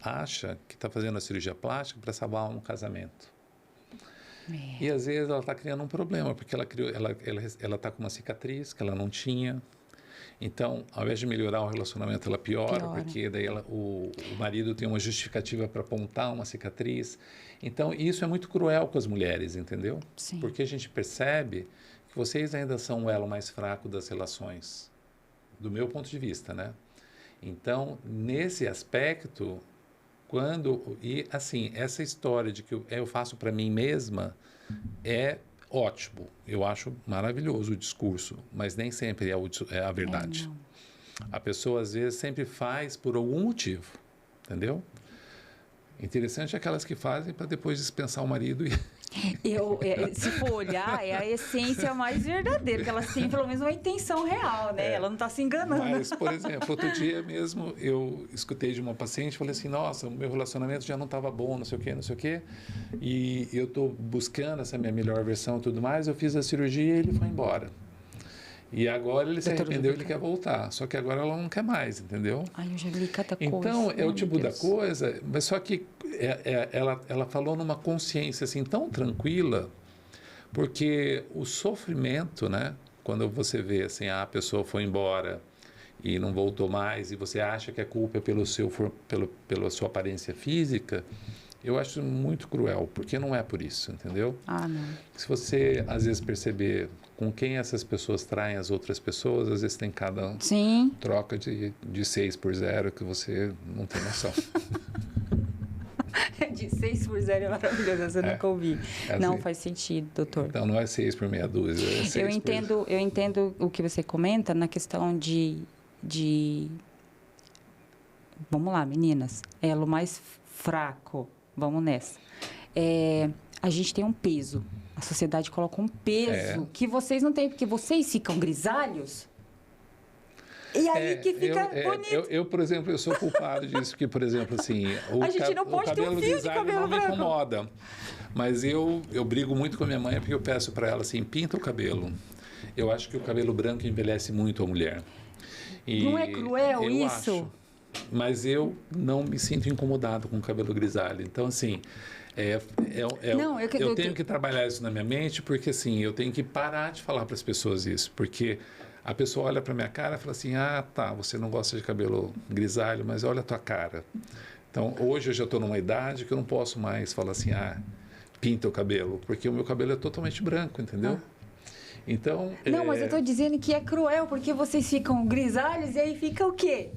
acha que está fazendo a cirurgia plástica para salvar um casamento. E às vezes ela está criando um problema, porque ela está com uma cicatriz que ela não tinha. Então, ao invés de melhorar o relacionamento, ela piora. Porque daí o marido tem uma justificativa para apontar uma cicatriz. Então, isso é muito cruel com as mulheres, entendeu? Sim. Porque a gente percebe que vocês ainda são o elo mais fraco das relações, do meu ponto de vista, né? Então, nesse aspecto, assim, essa história de que eu faço para mim mesma é ótimo. Eu acho maravilhoso o discurso, mas nem sempre é a verdade. A pessoa, às vezes, sempre faz por algum motivo, entendeu? Interessante é aquelas que fazem para depois dispensar o marido e... Se for olhar, é a essência mais verdadeira, que elas têm pelo menos uma intenção real, né? Ela não está se enganando. Mas, por exemplo, outro dia mesmo eu escutei de uma paciente e falei assim, nossa, o meu relacionamento já não estava bom, não sei o quê, e eu estou buscando essa minha melhor versão e tudo mais, eu fiz a cirurgia e ele foi embora. E agora ele se arrependeu e ele quer voltar. Só que agora ela não quer mais, entendeu? Ai, eu já li cada coisa. Então, é o tipo da coisa, mas só que ela falou numa consciência assim tão tranquila, porque o sofrimento, né? Quando você vê assim, a pessoa foi embora e não voltou mais, e você acha que a culpa é pela sua aparência física, eu acho muito cruel, porque não é por isso, entendeu? Ah, não. Se você, às vezes, perceber com quem essas pessoas traem as outras pessoas, às vezes tem cada troca de 6 por 0 que você não tem noção. De 6 por 0 é maravilhoso, essa eu nunca ouvi. Assim, não faz sentido, doutor. Então, não é 6 por meia dúzia, é 6 eu entendo o que você comenta na questão de... Vamos lá, meninas. Elo mais fraco. Vamos nessa. A gente tem um peso. A sociedade coloca um peso que vocês não têm, porque vocês ficam grisalhos. E aí que fica bonito. Eu, por exemplo, eu sou culpado disso, porque, por exemplo, assim... A gente não pode ter um fio de cabelo branco. Não me incomoda. Mas eu brigo muito com a minha mãe, porque eu peço para ela assim, pinta o cabelo. Eu acho que o cabelo branco envelhece muito a mulher. E não é cruel isso? Acho, mas eu não me sinto incomodado com o cabelo grisalho. Então, assim... eu tenho que trabalhar isso na minha mente, porque assim, eu tenho que parar de falar para as pessoas isso, porque a pessoa olha para minha cara e fala assim, tá, você não gosta de cabelo grisalho, mas olha a tua cara. Então, hoje eu já estou numa idade que eu não posso mais falar assim, pinta o cabelo, porque o meu cabelo é totalmente branco, entendeu? Então... Não, mas eu estou dizendo que é cruel, porque vocês ficam grisalhos e aí fica o quê?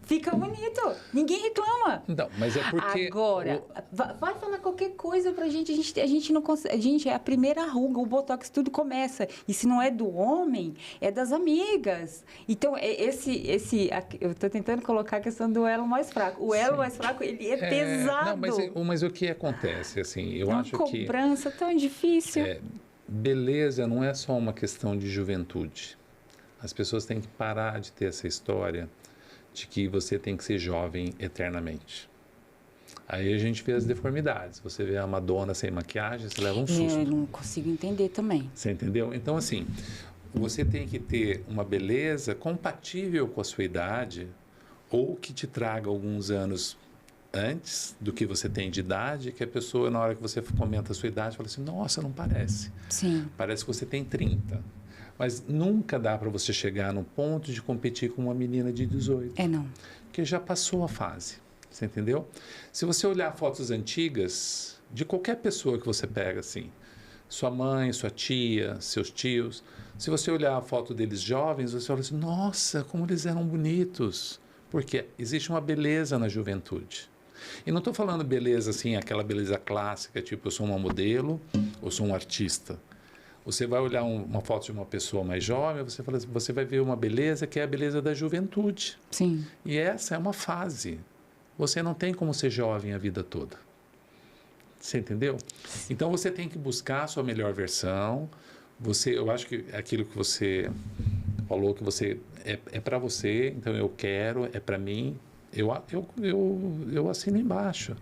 Fica bonito. Ninguém reclama. Não, mas é porque... Agora, vai falar qualquer coisa pra gente. A gente não consegue... Gente, é a primeira ruga, o Botox, tudo começa. E se não é do homem, é das amigas. Então, eu tô tentando colocar a questão do elo mais fraco. O elo mais fraco, ele é pesado. Não, mas o que acontece, assim, eu acho que... Uma cobrança tão difícil. Beleza não é só uma questão de juventude. As pessoas têm que parar de ter essa história de que você tem que ser jovem eternamente. Aí a gente vê as deformidades. Você vê a Madonna sem maquiagem, você leva um susto. Eu não consigo entender também. Você entendeu? Então, assim, você tem que ter uma beleza compatível com a sua idade ou que te traga alguns anos antes do que você tem de idade, que a pessoa, na hora que você comenta a sua idade, fala assim, nossa, não parece. Sim. Parece que você tem 30. Mas nunca dá para você chegar no ponto de competir com uma menina de 18. Não. Porque já passou a fase. Você entendeu? Se você olhar fotos antigas de qualquer pessoa que você pega, assim, sua mãe, sua tia, seus tios, se você olhar a foto deles jovens, você olha assim, nossa, como eles eram bonitos. Porque existe uma beleza na juventude. E não estou falando beleza assim, aquela beleza clássica, tipo eu sou uma modelo ou sou um artista. Você vai olhar uma foto de uma pessoa mais jovem, você vai ver uma beleza que é a beleza da juventude. Sim. E essa é uma fase. Você não tem como ser jovem a vida toda. Você entendeu? Então você tem que buscar a sua melhor versão. Eu acho que aquilo que você falou que você é para você, então eu quero, é para mim. Eu assino embaixo.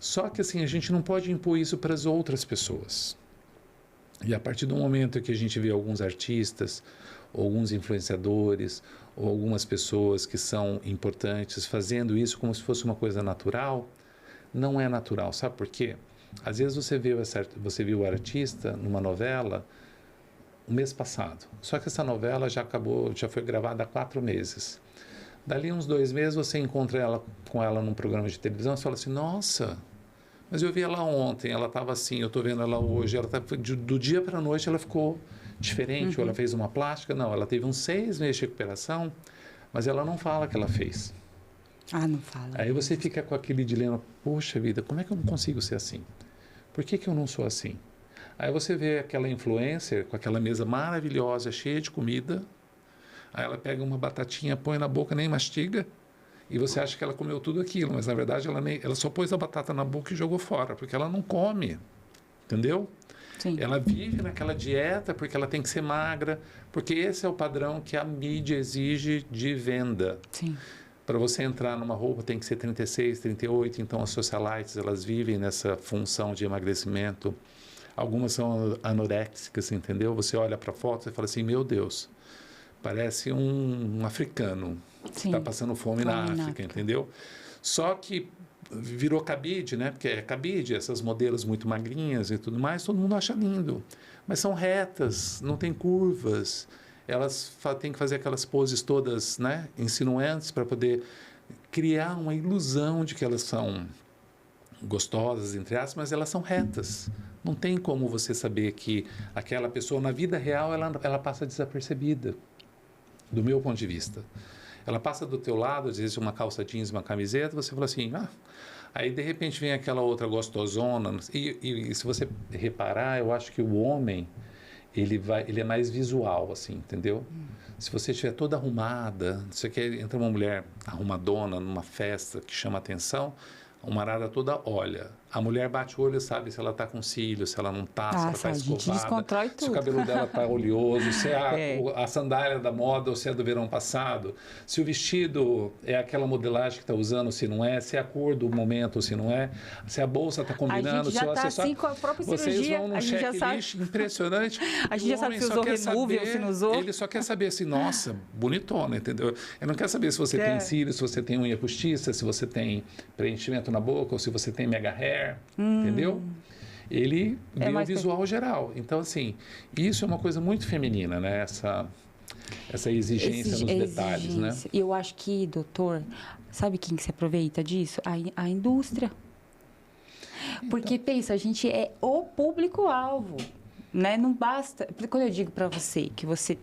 Só que assim, a gente não pode impor isso para as outras pessoas. E a partir do momento que a gente vê alguns artistas, ou alguns influenciadores, ou algumas pessoas que são importantes fazendo isso como se fosse uma coisa natural, não é natural. Sabe por quê? Às vezes você viu o artista numa novela o mês passado. Só que essa novela já foi gravada há 4 meses. Dali uns 2 meses você encontra com ela num programa de televisão e fala assim, nossa... Mas eu vi ela ontem, ela estava assim, eu estou vendo ela hoje, do dia para a noite ela ficou diferente, ou ela fez uma plástica. Não, ela teve uns 6 meses de recuperação, mas ela não fala que ela fez. Ah, não fala. Aí você fica com aquele dilema, poxa vida, como é que eu não consigo ser assim? Por que eu não sou assim? Aí você vê aquela influencer com aquela mesa maravilhosa, cheia de comida, aí ela pega uma batatinha, põe na boca, nem mastiga, e você acha que ela comeu tudo aquilo, mas na verdade ela só pôs a batata na boca e jogou fora, porque ela não come, entendeu? Sim. Ela vive naquela dieta porque ela tem que ser magra, porque esse é o padrão que a mídia exige de venda. Sim. Para você entrar numa roupa tem que ser 36, 38, então as socialites, elas vivem nessa função de emagrecimento. Algumas são anoréxicas, entendeu? Você olha para a foto e fala assim, meu Deus, parece um africano que está passando fome na África, entendeu? Só que virou cabide, né? Porque é cabide, essas modelos muito magrinhas e tudo mais, todo mundo acha lindo. Mas são retas, não tem curvas. Elas têm que fazer aquelas poses todas, né, insinuantes para poder criar uma ilusão de que elas são gostosas, entre aspas, mas elas são retas. Não tem como você saber que aquela pessoa, na vida real, ela passa desapercebida, do meu ponto de vista. Ela passa do teu lado, às vezes uma calça jeans, uma camiseta, você fala assim, aí de repente vem aquela outra gostosona, e se você reparar, eu acho que o homem, ele é mais visual, assim, entendeu? Se você estiver toda arrumada, se você entra uma mulher arrumadona numa festa que chama atenção, uma arada toda olha. A mulher bate o olho, sabe se ela está com cílios, se ela não está, se ela está escovada, se o cabelo dela está oleoso, se é a sandália da moda ou se é do verão passado, se o vestido é aquela modelagem que está usando, se não é, se é a cor do momento, se não é, se a bolsa está combinando, se o acessório... assim com a própria vocês cirurgia, vão num checklist impressionante. A gente já sabe se usou Remove, se não usou. Ele só quer saber assim, nossa, bonitona, entendeu? Ele não quer saber se você tem cílios, se você tem unha postiça, se você tem preenchimento na boca ou se você tem mega hair. Entendeu? Ele vê o visual geral. Então, assim, isso é uma coisa muito feminina, né? Essa exigência nos detalhes, né? Eu acho que, doutor, sabe quem que se aproveita disso? A indústria. Porque, pensa, a gente é o público-alvo. Né? Não basta... Quando eu digo para você que você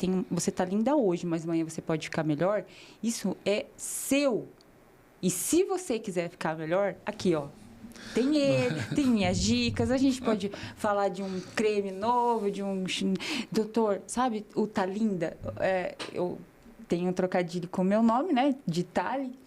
tá linda hoje, mas amanhã você pode ficar melhor, isso é seu. E se você quiser ficar melhor, aqui, ó. Tem ele, tem minhas dicas, a gente pode falar de um creme novo, de um... Doutor, sabe o Tá Linda? Eu tenho um trocadilho com o meu nome, né? De Tali.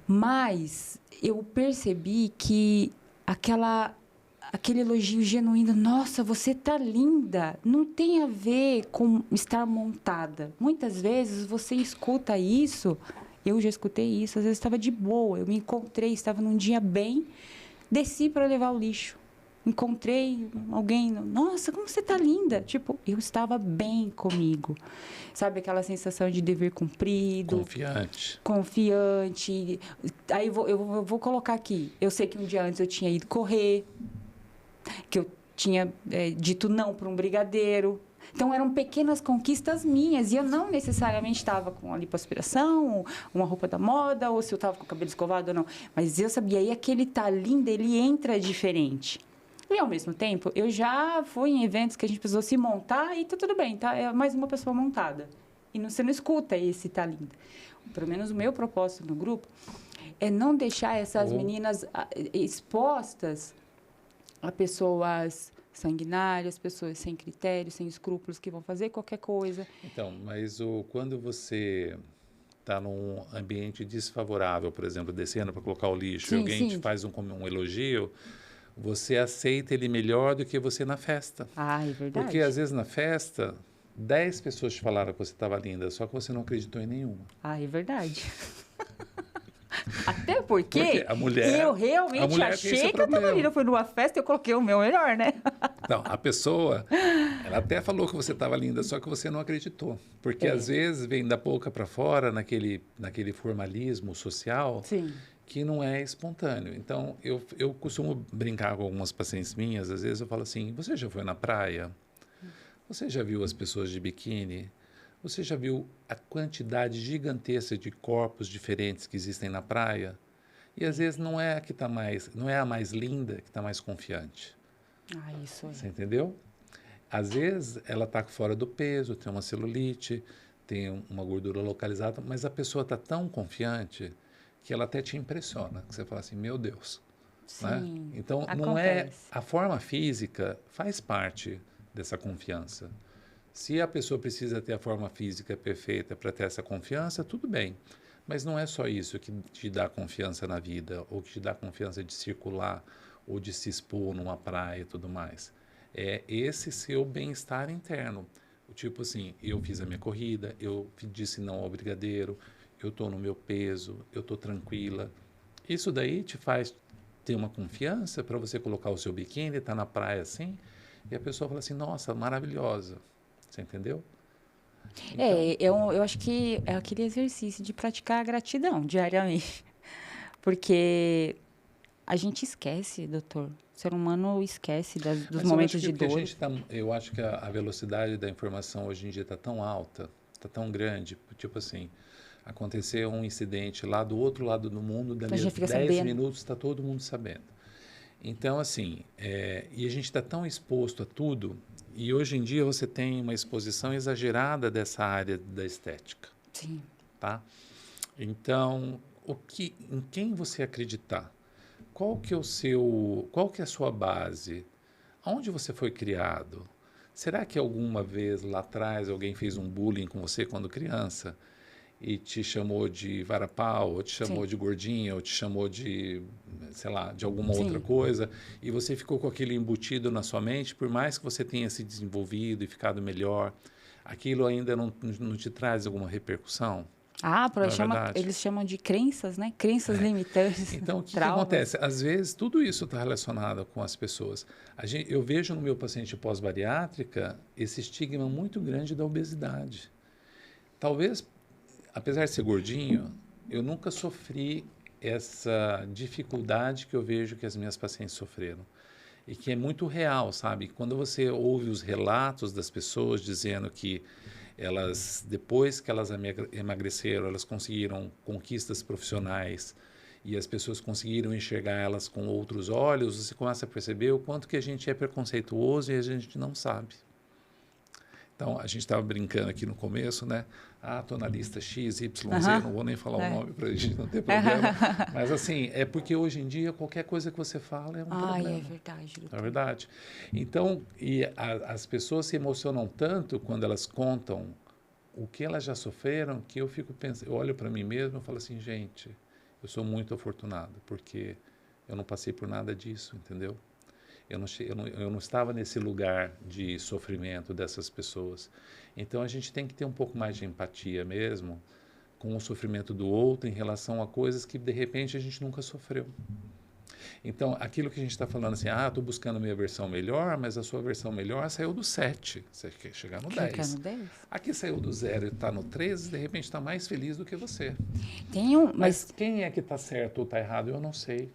Mas eu percebi que aquele elogio genuíno, nossa, você tá linda, não tem a ver com estar montada. Muitas vezes você escuta isso... Eu já escutei isso, às vezes estava de boa, eu me encontrei, estava num dia bem, desci para levar o lixo. Encontrei alguém, nossa, como você tá linda. Tipo, eu estava bem comigo. Sabe aquela sensação de dever cumprido? Confiante. Aí eu vou colocar aqui. Eu sei que um dia antes eu tinha ido correr, que eu tinha dito não para um brigadeiro. Então, eram pequenas conquistas minhas. E eu não necessariamente estava com a lipoaspiração, uma roupa da moda, ou se eu estava com o cabelo escovado ou não. Mas eu sabia. E aquele Tá Linda, ele entra diferente. E, ao mesmo tempo, eu já fui em eventos que a gente precisou se montar e tá tudo bem, tá? É mais uma pessoa montada. E você não escuta esse Tá Linda. Pelo menos o meu propósito no grupo é não deixar essas meninas expostas a pessoas... sanguinárias, pessoas sem critérios, sem escrúpulos, que vão fazer qualquer coisa. Então, mas quando você está num ambiente desfavorável, por exemplo, descendo para colocar o lixo, e alguém te faz um elogio, você aceita ele melhor do que você na festa. Ah, é verdade. Porque, às vezes, na festa, 10 pessoas te falaram que você estava linda, só que você não acreditou em nenhuma. Ah, é verdade. Até porque a mulher, eu realmente achei que eu estava linda. Eu fui numa festa e eu coloquei o meu melhor, né? Não, a pessoa, ela até falou que você estava linda, só que você não acreditou. Porque, às vezes, vem da boca para fora, naquele formalismo social, que não é espontâneo. Então, eu costumo brincar com algumas pacientes minhas, às vezes eu falo assim, você já foi na praia? Você já viu as pessoas de biquíni? Você já viu a quantidade gigantesca de corpos diferentes que existem na praia? E às vezes não é a mais linda que está mais confiante. Ah, isso é. Você entendeu? Às vezes, ela está fora do peso, tem uma celulite, tem uma gordura localizada, mas a pessoa está tão confiante que ela até te impressiona. Que você fala assim, meu Deus. Né? Sim, Então, não é... acontece. A forma física faz parte dessa confiança. Se a pessoa precisa ter a forma física perfeita para ter essa confiança, tudo bem. Mas não é só isso que te dá confiança na vida, ou que te dá confiança de circular, ou de se expor numa praia e tudo mais. É esse seu bem-estar interno. Tipo assim, eu fiz a minha corrida, eu disse não ao brigadeiro, eu estou no meu peso, eu estou tranquila. Isso daí te faz ter uma confiança para você colocar o seu biquíni, estar na praia assim, e a pessoa fala assim, nossa, maravilhosa. Você entendeu? Então, Eu acho que é aquele exercício de praticar a gratidão diariamente. Porque a gente esquece, doutor. O ser humano esquece dos mas eu acho momentos que de porque a dor. gente tá, eu acho que a velocidade da informação hoje em dia está tão alta, está tão grande, tipo assim, aconteceu um incidente lá do outro lado do mundo, A dali a gente fica 10 sabendo. minutos está todo mundo sabendo. Então, assim, e a gente está tão exposto a tudo, e hoje em dia você tem uma exposição exagerada dessa área da estética, Sim. tá? Então, em quem você acreditar? Qual que é a sua base? Aonde você foi criado? Será que alguma vez lá atrás alguém fez um bullying com você quando criança e te chamou de varapau, ou te chamou Sim. de gordinha, ou te chamou de, sei lá, de alguma outra Sim. coisa, e você ficou com aquilo embutido na sua mente, por mais que você tenha se desenvolvido e ficado melhor, aquilo ainda não te traz alguma repercussão? Ah, Não é verdade? eles chamam de crenças, né? Crenças limitantes, Então, o que, que traumas. acontece? Às vezes, tudo isso está relacionado com as pessoas. Eu vejo no meu paciente pós-bariátrica esse estigma muito grande da obesidade. Talvez, apesar de ser gordinho, eu nunca sofri essa dificuldade que eu vejo que as minhas pacientes sofreram. E que é muito real, sabe? Quando você ouve os relatos das pessoas dizendo que elas, depois que elas emagreceram, elas conseguiram conquistas profissionais e as pessoas conseguiram enxergar elas com outros olhos, você começa a perceber o quanto que a gente é preconceituoso e a gente não sabe. Então, a gente estava brincando aqui no começo, né? Ah, estou na lista X, Y, Z, eu não vou nem falar o nome para a gente não ter problema. Mas, assim, é porque hoje em dia qualquer coisa que você fala é um Ai, problema. é verdade, É doutor. verdade. Então, as pessoas se emocionam tanto quando elas contam o que elas já sofreram, que eu fico pensando, eu olho para mim mesmo e falo assim, gente, eu sou muito afortunado, porque eu não passei por nada disso, entendeu? Eu não estava nesse lugar de sofrimento dessas pessoas. Então, a gente tem que ter um pouco mais de empatia mesmo com o sofrimento do outro em relação a coisas que, de repente, a gente nunca sofreu. Então, aquilo que a gente está falando assim, estou buscando a minha versão melhor, mas a sua versão melhor saiu do 7, você quer chegar no Clicar 10. no 10? Aqui saiu do 0 e está no 13, de repente está mais feliz do que você. Tem um, Mas mas quem é que está certo ou está errado, eu não sei.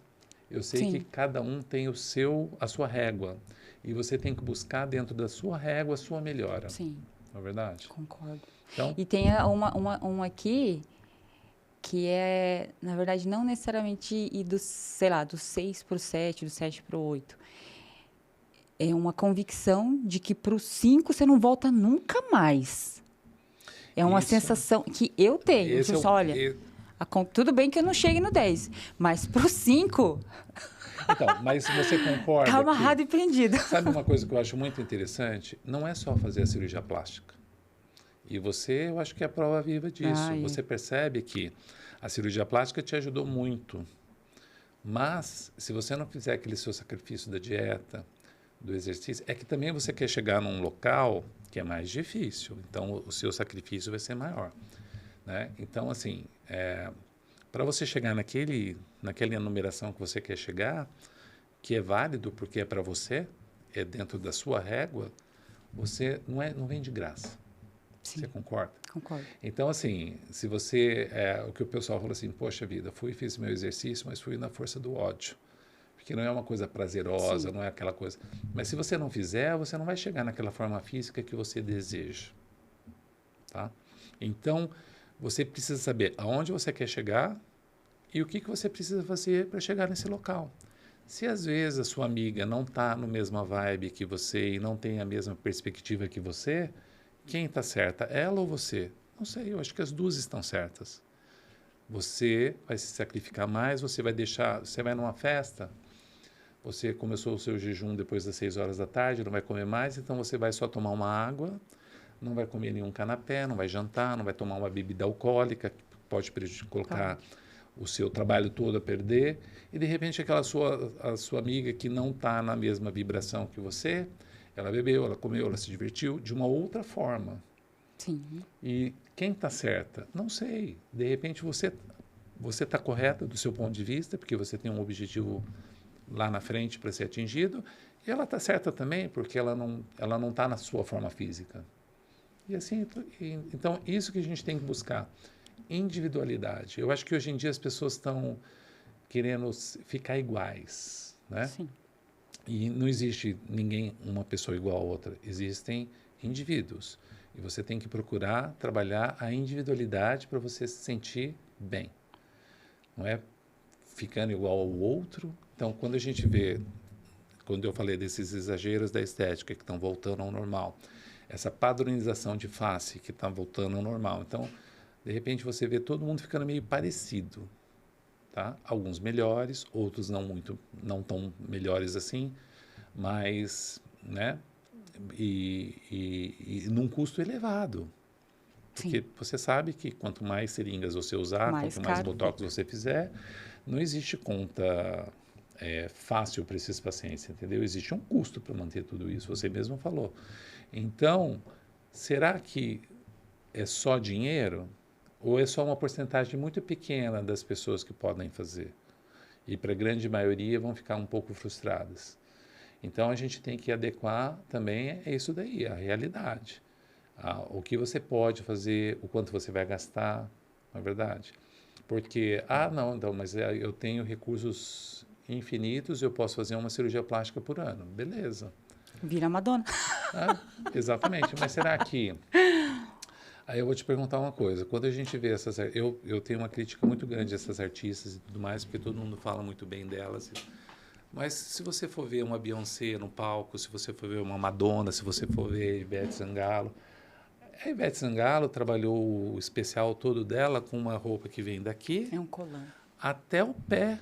Eu sei que sim, cada um tem a sua régua. E você tem que buscar dentro da sua régua a sua melhora. sim, Não é verdade? concordo. Então, E tem uma aqui que é, na verdade, não necessariamente ir do, sei lá, do 6 para o 7, do 7 para o 8. É uma convicção de que para o 5 você não volta nunca mais. É uma isso, sensação que eu tenho. esse é Tipo, olha, tudo bem que eu não chegue no 10, mas para o 5, Então, mas você concorda tá que... amarrado e prendido. Sabe uma coisa que eu acho muito interessante? Não é só fazer a cirurgia plástica. E você, eu acho que é a prova viva disso. Ai, Você percebe que a cirurgia plástica te ajudou muito. Mas, se você não fizer aquele seu sacrifício da dieta, do exercício, é que também você quer chegar num local que é mais difícil. Então, o seu sacrifício vai ser maior. Né? Então, assim, para você chegar naquela numeração que você quer chegar, que é válido porque é para você, é dentro da sua régua, você não vem de graça. sim, Você concorda? concordo. Então, assim, se você... o que o pessoal fala assim, poxa vida, fiz meu exercício, mas fui na força do ódio. Porque não é uma coisa prazerosa, Sim. não é aquela coisa... Mas se você não fizer, você não vai chegar naquela forma física que você deseja. Tá? Então, você precisa saber aonde você quer chegar e o que você precisa fazer para chegar nesse local. Se às vezes a sua amiga não está no mesma vibe que você e não tem a mesma perspectiva que você, quem está certa, ela ou você? Não sei, eu acho que as duas estão certas. Você vai se sacrificar mais, você vai deixar, você vai numa festa, você começou o seu jejum depois das 6 horas da tarde, não vai comer mais, então você vai só tomar uma água, não vai comer nenhum canapé, não vai jantar, não vai tomar uma bebida alcoólica, que pode colocar o seu trabalho todo a perder, e de repente a sua amiga que não está na mesma vibração que você, ela bebeu, ela comeu, ela se divertiu de uma outra forma. Sim. E quem está certa? Não sei. De repente você está correta do seu ponto de vista, porque você tem um objetivo lá na frente para ser atingido, e ela está certa também, porque ela não está na sua forma física. E assim, então isso que a gente tem que buscar, individualidade. Eu acho que hoje em dia as pessoas estão querendo ficar iguais, né? Sim. E não existe uma pessoa igual a outra, existem indivíduos. E você tem que procurar trabalhar a individualidade para você se sentir bem. Não é ficando igual ao outro. Então, quando a gente vê, quando eu falei desses exageros da estética que estão voltando ao normal, essa padronização de face que está voltando ao normal. Então, de repente, você vê todo mundo ficando meio parecido. Tá? Alguns melhores, outros não tão melhores assim, mas, né? E num custo elevado. Porque Sim. você sabe que quanto mais seringas você usar, quanto mais botox você fizer, não existe conta fácil para esses pacientes, entendeu? Existe um custo para manter tudo isso, você mesmo falou. Então, será que é só dinheiro? Ou é só uma porcentagem muito pequena das pessoas que podem fazer? E para a grande maioria vão ficar um pouco frustradas. Então, a gente tem que adequar também isso daí, a realidade. O que você pode fazer, o quanto você vai gastar, não é verdade? Porque, não, então, mas eu tenho recursos infinitos, eu posso fazer uma cirurgia plástica por ano. Beleza. Vira Madonna. Exatamente. Mas será que... Aí eu vou te perguntar uma coisa. Quando a gente vê essas... Eu tenho uma crítica muito grande a essas artistas e tudo mais, porque todo mundo fala muito bem delas. Mas se você for ver uma Beyoncé no palco, se você for ver uma Madonna, se você for ver Ivete Sangalo... A Ivete Sangalo trabalhou o especial todo dela com uma roupa que vem daqui... É um colã. Até o pé.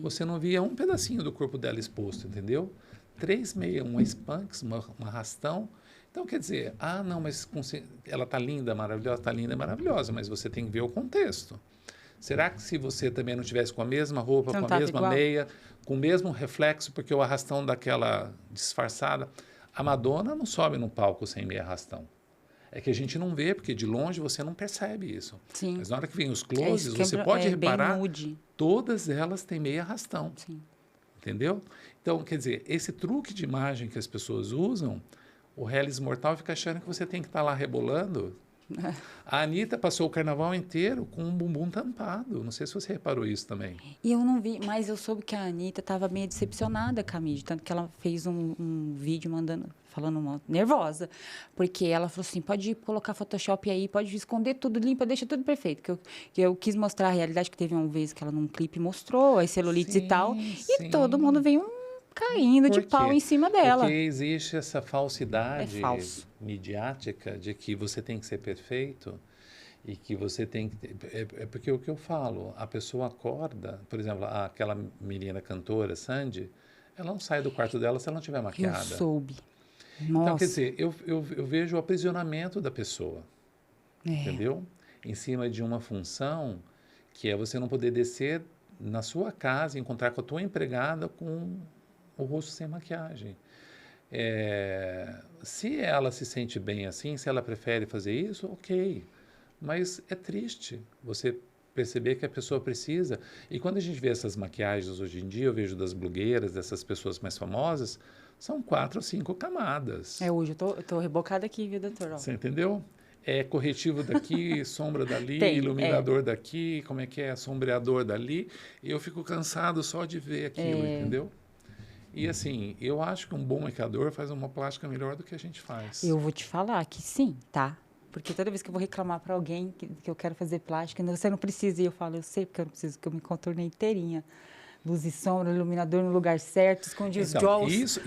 Você não via um pedacinho do corpo dela exposto, entendeu? 3 meias, uma Spanx, uma arrastão. Então, quer dizer, não, mas ela está linda, maravilhosa, mas você tem que ver o contexto. Será que se você também não tivesse com a mesma roupa, com a mesma meia, com o mesmo reflexo, porque o arrastão daquela disfarçada... A Madonna não sobe no palco sem meia arrastão. É que a gente não vê, porque de longe você não percebe isso. Sim. Mas na hora que vem os closes, você pode reparar, todas elas têm meia arrastão. Sim. Entendeu? Então, quer dizer, esse truque de imagem que as pessoas usam, o Hellis Mortal fica achando que você tem que estar lá rebolando. A Anitta passou o carnaval inteiro com um bumbum tampado. Não sei se você reparou isso também. E eu não vi, mas eu soube que a Anitta estava meio decepcionada com a mídia, tanto que ela fez um vídeo falando nervosa, porque ela falou assim, pode colocar Photoshop aí, pode esconder tudo, limpa, deixa tudo perfeito, que eu quis mostrar a realidade, que teve uma vez que ela num clipe mostrou as celulites e tal, e todo mundo veio caindo de pau em cima dela. Porque existe essa falsidade midiática de que você tem que ser perfeito e que você tem que... porque o que eu falo, a pessoa acorda, por exemplo, aquela menina cantora, Sandy, ela não sai do quarto dela se ela não tiver maquiada. Eu soube. Então, Nossa. quer dizer, eu vejo o aprisionamento da pessoa, entendeu? Em cima de uma função que é você não poder descer na sua casa e encontrar com a tua empregada com o rosto sem maquiagem. Se ela se sente bem assim, se ela prefere fazer isso, ok. Mas é triste você perceber que a pessoa precisa. E quando a gente vê essas maquiagens hoje em dia, eu vejo das blogueiras, dessas pessoas mais famosas, são 4 ou 5 camadas. Hoje eu tô rebocada aqui, viu, doutor? Você entendeu? É corretivo daqui, sombra dali, iluminador daqui, como é que é? Sombreador dali. E eu fico cansado só de ver aquilo, entendeu? E assim, eu acho que um bom maquiador faz uma plástica melhor do que a gente faz. Eu vou te falar que sim, tá? Porque toda vez que eu vou reclamar para alguém que eu quero fazer plástica, você não precisa. E eu falo, eu sei porque eu não preciso, que eu me contornei inteirinha luz e sombra, iluminador no lugar certo, esconde os Jaws.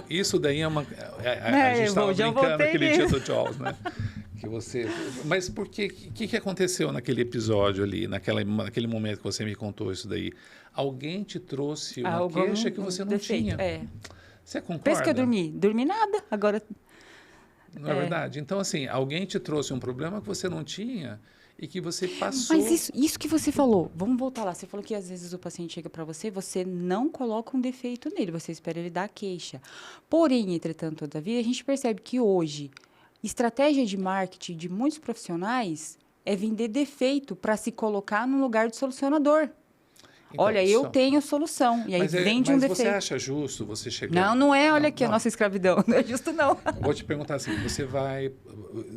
Isso daí é uma... A gente estava brincando aquele dia do Jaws, né? Que você... Mas por quê? O que aconteceu naquele episódio ali, naquele momento que você me contou isso daí? Alguém te trouxe uma queixa que você não tinha. Você concorda? Pensa que eu dormi. Dormi nada. Agora... Não é verdade? Então, assim, alguém te trouxe um problema que você não tinha e que você passou... Mas isso que você falou, vamos voltar lá. Você falou que às vezes o paciente chega para você, você não coloca um defeito nele, você espera ele dar a queixa. Porém, entretanto, todavia, a gente percebe que hoje, estratégia de marketing de muitos profissionais é vender defeito para se colocar no lugar de solucionador. Então, olha, eu tenho solução. E aí vende um defeito. Mas você acha justo você chegar... Não é. Olha aqui a nossa escravidão. Não é justo, não. Vou te perguntar assim, você vai...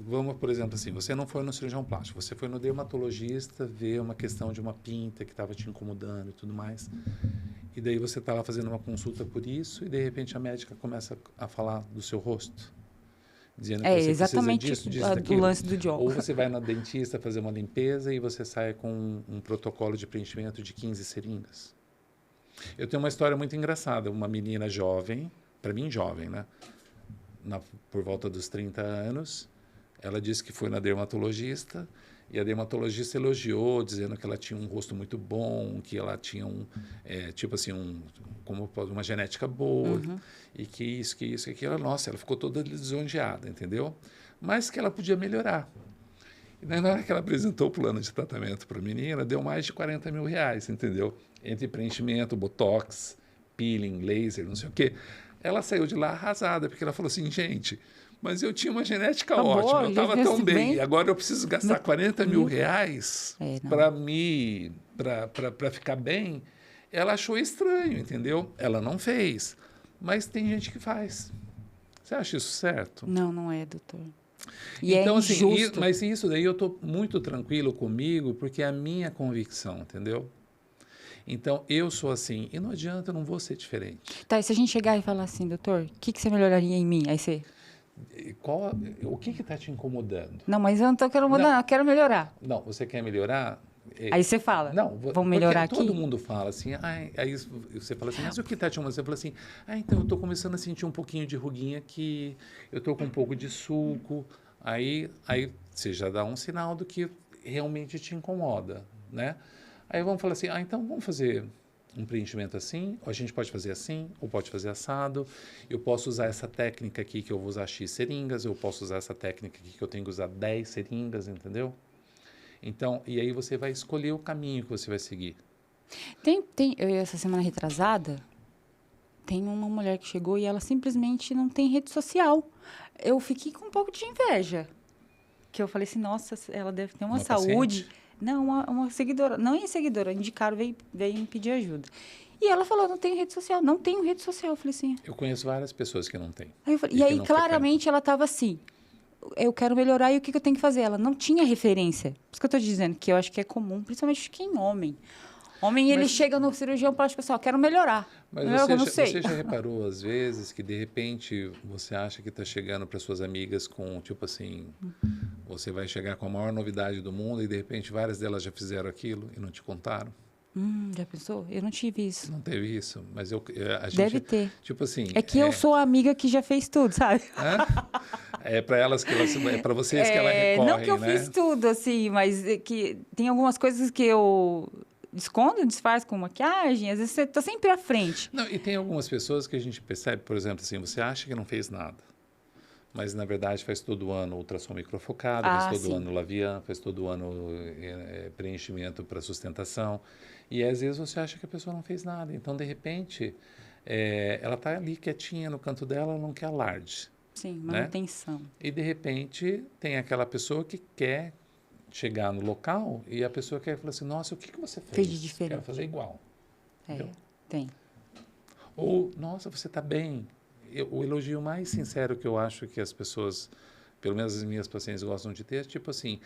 Vamos, por exemplo, assim, você não foi no cirurgião plástico, você foi no dermatologista ver uma questão de uma pinta que estava te incomodando e tudo mais. E daí você está lá fazendo uma consulta por isso e, de repente, a médica começa a falar do seu rosto. Dizendo que você exatamente precisa disso, do lance do Jaws. Ou você vai na dentista fazer uma limpeza e você sai com um protocolo de preenchimento de 15 seringas. Eu tenho uma história muito engraçada. Uma menina jovem, para mim jovem, né? Por volta dos 30 anos, ela disse que foi na dermatologista e a dermatologista elogiou, dizendo que ela tinha um rosto muito bom, que ela tinha tipo assim, como uma genética boa, e que isso, que aquilo. Nossa, ela ficou toda lisonjeada, entendeu? Mas que ela podia melhorar. E daí, na hora que ela apresentou o plano de tratamento para a menina, deu mais de 40 mil reais, entendeu? Entre preenchimento, botox, peeling, laser, não sei o quê. Ela saiu de lá arrasada, porque ela falou assim, gente... Mas eu tinha uma genética ótima, eu estava tão bem. E agora eu preciso gastar 40 mil reais para ficar bem. Ela achou estranho, entendeu? Ela não fez. Mas tem gente que faz. Você acha isso certo? Não é, doutor. E então, assim, mas isso daí eu estou muito tranquilo comigo, porque é a minha convicção, entendeu? Então, eu sou assim. E não adianta, eu não vou ser diferente. Tá, e se a gente chegar e falar assim, doutor, o que você melhoraria em mim? Aí você... O que está te incomodando? Não, mas eu não estou querendo mudar, eu quero melhorar. Não, você quer melhorar? Aí você fala, não, vamos melhorar aqui? Todo mundo fala assim, aí você fala assim, mas o que está te incomodando? Você fala assim, então eu estou começando a sentir um pouquinho de ruguinha aqui, eu estou com um pouco de sulco, aí você já dá um sinal do que realmente te incomoda, né? Aí vamos falar assim, então vamos fazer um preenchimento assim, ou a gente pode fazer assim, ou pode fazer assado. Eu posso usar essa técnica aqui que eu vou usar X seringas, eu posso usar essa técnica aqui que eu tenho que usar 10 seringas, entendeu? Então, e aí você vai escolher o caminho que você vai seguir. Essa semana retrasada, tem uma mulher que chegou e ela simplesmente não tem rede social. Eu fiquei com um pouco de inveja. Que eu falei assim, nossa, ela deve ter uma saúde... Paciente? Não, uma seguidora, não é seguidora, indicaram, veio me pedir ajuda. E ela falou, não tenho rede social, não tenho rede social. Eu falei assim... Eu conheço várias pessoas que não têm. E aí, claramente, ela estava assim, eu quero melhorar e o que eu tenho que fazer? Ela não tinha referência. Por isso que eu estou dizendo que eu acho que é comum, principalmente quem homem. Ele chega no cirurgião plástico e fala, quero melhorar. Mas você já reparou, às vezes, que de repente você acha que está chegando para suas amigas com, tipo assim, você vai chegar com a maior novidade do mundo e de repente várias delas já fizeram aquilo e não te contaram? Já pensou? Eu não tive isso. Não teve isso? Mas a gente... Deve ter. Tipo assim... É que eu sou a amiga que já fez tudo, sabe? É para elas que é para vocês que ela recorre, não que eu fiz tudo, assim, mas que tem algumas coisas que eu... escondo, disfarço com maquiagem, às vezes você está sempre à frente. Não, e tem algumas pessoas que a gente percebe, por exemplo, assim, você acha que não fez nada, mas na verdade faz todo ano ultrassom microfocado, faz todo ano lavian, faz todo ano preenchimento para sustentação, e às vezes você acha que a pessoa não fez nada, então de repente ela está ali quietinha no canto dela, ela não quer alarde. Sim, manutenção. Né? E de repente tem aquela pessoa que quer chegar no local e a pessoa quer falar assim, nossa, o que você fez? Fez de diferente. Quero fazer igual. Tem. Ou, nossa, você está bem. O elogio mais sincero que eu acho que as pessoas, pelo menos as minhas pacientes gostam de ter, é tipo assim,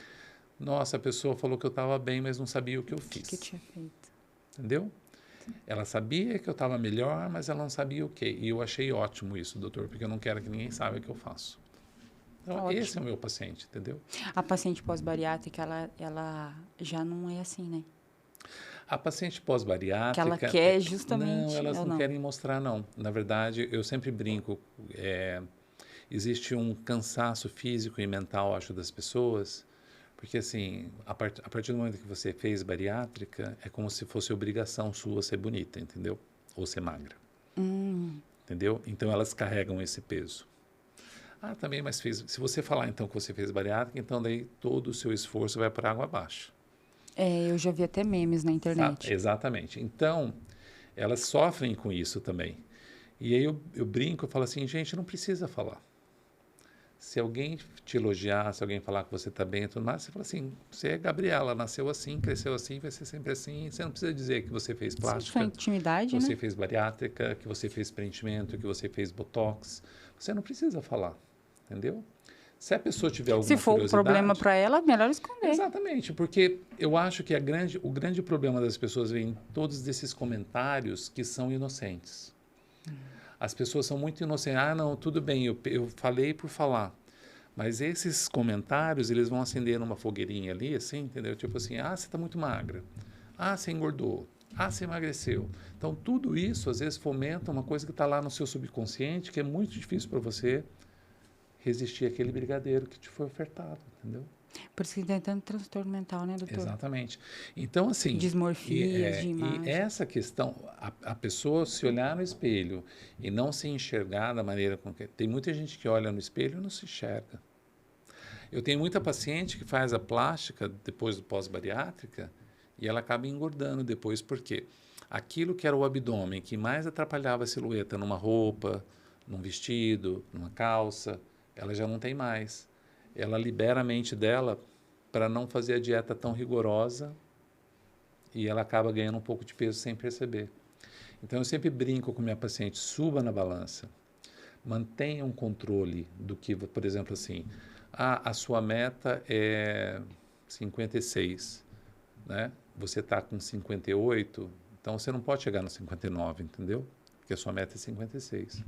nossa, a pessoa falou que eu estava bem, mas não sabia o que eu fiz. O que eu tinha feito. Entendeu? Ela sabia que eu estava melhor, mas ela não sabia o quê. E eu achei ótimo isso, doutor, porque eu não quero que ninguém saiba o que eu faço. Então, esse é o meu paciente, entendeu? A paciente pós-bariátrica, ela já não é assim, né? A paciente Que pós-bariátrica... ela quer justamente... Não, elas ou não querem mostrar, não. Na verdade, eu sempre brinco, existe um cansaço físico e mental, acho, das pessoas, porque, assim, a partir do momento que você fez bariátrica, é como se fosse obrigação sua ser bonita, entendeu? Ou ser magra. Entendeu? Então, elas carregam esse peso. Ah, também, mas se você falar, então, que você fez bariátrica, então, daí todo o seu esforço vai para água abaixo. eu já vi até memes na internet. Exatamente. Então, elas sofrem com isso também. E aí eu brinco, eu falo assim, gente, não precisa falar. Se alguém te elogiar, se alguém falar que você está bem e tudo mais, você fala assim, você é Gabriela, nasceu assim, cresceu assim, vai ser sempre assim. Você não precisa dizer que você fez plástica, Sua intimidade, que você né? fez bariátrica, que você fez preenchimento, que você fez botox. Você não precisa falar, entendeu? Se a pessoa tiver alguma Se for um curiosidade... problema para ela, melhor esconder. Exatamente, porque eu acho que o grande problema das pessoas vem em todos esses comentários que são inocentes. As pessoas são muito inocentes. Ah, não, tudo bem, eu falei por falar. Mas esses comentários, eles vão acender uma fogueirinha ali, assim, entendeu? Tipo assim, ah, você está muito magra. Ah, você engordou. Ah, você emagreceu. Então, tudo isso, às vezes, fomenta uma coisa que está lá no seu subconsciente, que é muito difícil para você resistir àquele brigadeiro que te foi ofertado, entendeu? Por isso que tem tanto transtorno mental, né, doutor? Exatamente. Então, assim... Dismorfias de imagem. E essa questão, a pessoa se olhar no espelho e não se enxergar da maneira com que... Tem muita gente que olha no espelho e não se enxerga. Eu tenho muita paciente que faz a plástica depois do pós-bariátrica e ela acaba engordando depois, porque aquilo que era o abdômen, que mais atrapalhava a silhueta numa roupa, num vestido, numa calça, ela já não tem mais. Ela libera a mente dela para não fazer a dieta tão rigorosa e ela acaba ganhando um pouco de peso sem perceber. Então, eu sempre brinco com minha paciente, suba na balança, mantenha um controle do que, por exemplo, assim, a sua meta é 56, né? Você está com 58, então você não pode chegar no 59, entendeu? Porque a sua meta é 56.